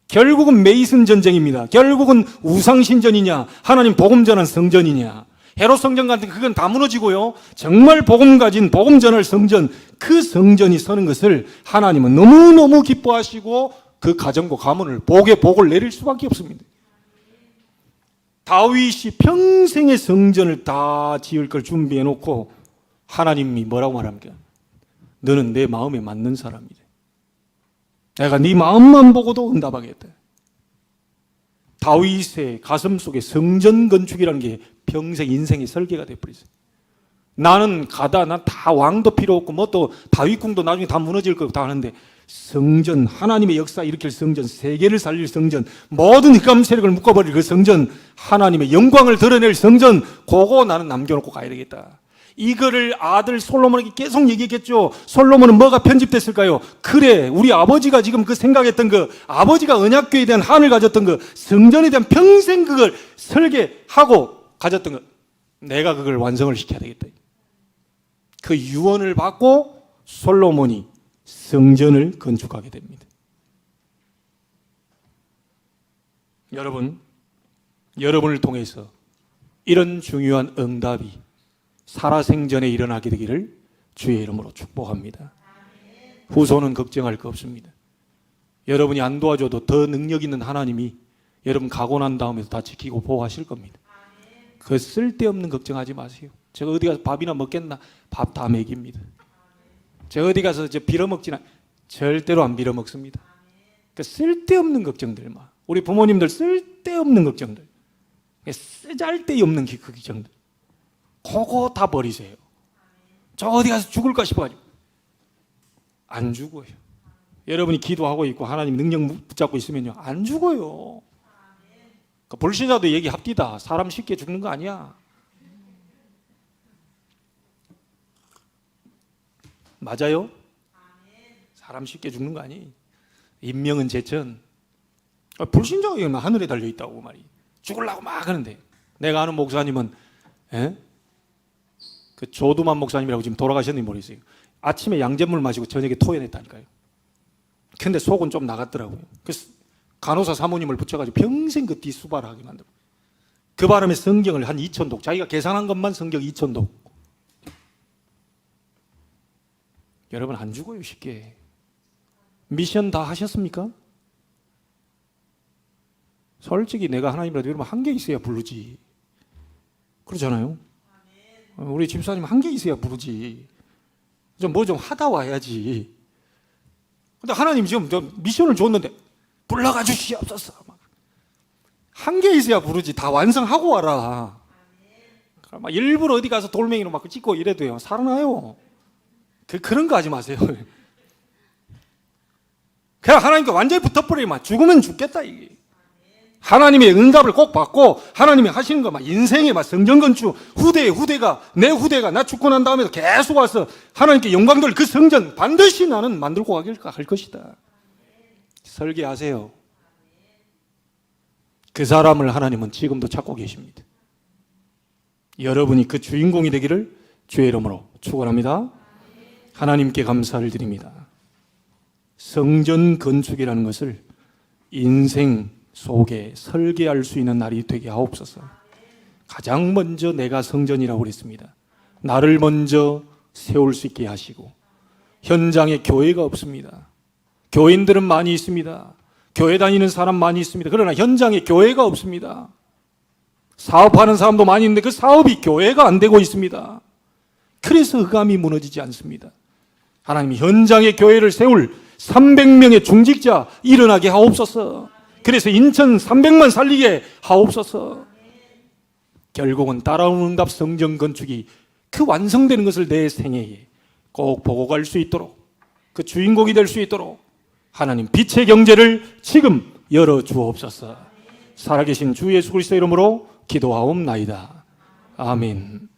결국은 메이슨 전쟁입니다. 결국은 우상신전이냐, 하나님 복음 전한 성전이냐. 헤롯 성전 같은 그건 다 무너지고요, 정말 복음 가진 복음 전할 성전, 그 성전이 서는 것을 하나님은 너무너무 기뻐하시고 그 가정과 가문을 복을 내릴 수밖에 없습니다. 다윗이 평생의 성전을 다 지을 걸 준비해 놓고 하나님이 뭐라고 말합니까? 너는 내 마음에 맞는 사람이래. 내가 네 마음만 보고도 응답하겠다. 다윗의 가슴 속에 성전 건축이라는 게 평생 인생의 설계가 되어버렸어요. 나는 난 다 왕도 필요 없고 뭐 또 다윗궁도 나중에 다 무너질 거고 다 하는데, 성전, 하나님의 역사 일으킬 성전, 세계를 살릴 성전, 모든 흑암 세력을 묶어버릴 그 성전, 하나님의 영광을 드러낼 성전, 그거 나는 남겨놓고 가야 되겠다. 이거를 아들 솔로몬에게 계속 얘기했겠죠. 솔로몬은 뭐가 편집됐을까요? 그래, 우리 아버지가 지금 그 생각했던 그, 아버지가 언약궤에 대한 한을 가졌던 그 성전에 대한 평생 그걸 설계하고 가졌던 거, 내가 그걸 완성을 시켜야 되겠다. 그 유언을 받고 솔로몬이 성전을 건축하게 됩니다. 여러분을 통해서 이런 중요한 응답이 살아생전에 일어나게 되기를 주의 이름으로 축복합니다. 후손은 걱정할 거 없습니다. 여러분이 안 도와줘도 더 능력 있는 하나님이 여러분 가고 난 다음에도 다 지키고 보호하실 겁니다. 그 쓸데없는 걱정하지 마세요. 제가 어디 가서 밥이나 먹겠나? 밥 다 먹입니다. 제가 어디 가서 빌어먹지나? 절대로 안 빌어먹습니다. 그 쓸데없는 걱정들만, 우리 부모님들 쓸데없는 걱정들, 쓰잘데없는 그 걱정들, 그거 다 버리세요. 저 어디 가서 죽을까 싶어가지고 안 죽어요. 여러분이 기도하고 있고 하나님 능력 붙잡고 있으면요, 안 죽어요. 그 불신자도 얘기합디다. 사람 쉽게 죽는 거 아니야. 맞아요? 사람 쉽게 죽는 거 아니에요. 인명은 제천. 불신자가 하늘에 달려있다고 말이에요. 죽으려고 막 하는데, 내가 아는 목사님은 그 조두만 목사님이라고 지금 돌아가셨는지 모르겠어요. 아침에 양잿물 마시고 저녁에 토해냈다니까요. 근데 속은 좀 나갔더라고요. 그래서 간호사 사모님을 붙여가지고 평생 그 뒷수발하게 만들고, 그 바람에 성경을 한 2,000독, 자기가 계산한 것만 성경 2,000독. 여러분 안 죽어요 쉽게. 미션 다 하셨습니까? 솔직히 내가 하나님이라도 이러면 한계 있어야 부르지. 그렇잖아요. 우리 집사님 한계 있어야 부르지. 좀 뭐 좀 하다 와야지. 근데 하나님 지금 미션을 줬는데 불러가 주시옵소서. 한계 있어야 부르지. 다 완성하고 와라. 막 일부러 어디 가서 돌멩이로 막 찍고 이래도요, 살아나요. 그런 거 하지 마세요. 그냥 하나님께 완전히 붙어버리면 죽으면 죽겠다 이게. 하나님의 응답을 꼭 받고 하나님이 하시는 거 막 인생의 막 성전건축, 내 후대가 나 죽고 난 다음에도 계속 와서 하나님께 영광 돌릴 그 성전 반드시 나는 만들고 갈 것이다. 설계하세요. 그 사람을 하나님은 지금도 찾고 계십니다. 여러분이 그 주인공이 되기를 주의 이름으로 축원합니다. 하나님께 감사를 드립니다. 성전 건축이라는 것을 인생 속에 설계할 수 있는 날이 되게 하옵소서. 가장 먼저 내가 성전이라고 그랬습니다. 나를 먼저 세울 수 있게 하시고, 현장에 교회가 없습니다. 교인들은 많이 있습니다. 교회 다니는 사람 많이 있습니다. 그러나 현장에 교회가 없습니다. 사업하는 사람도 많이 있는데 그 사업이 교회가 안 되고 있습니다. 그래서 흑암이 무너지지 않습니다. 하나님이 현장에 교회를 세울 300명의 중직자 일어나게 하옵소서. 그래서 인천 300만 살리게 하옵소서. 결국은 따라오는 응답 성전 건축이 그 완성되는 것을 내 생애에 꼭 보고 갈 수 있도록, 그 주인공이 될 수 있도록 하나님 빛의 경제를 지금 열어 주옵소서. 살아계신 주 예수 그리스도 이름으로 기도하옵나이다. 아멘.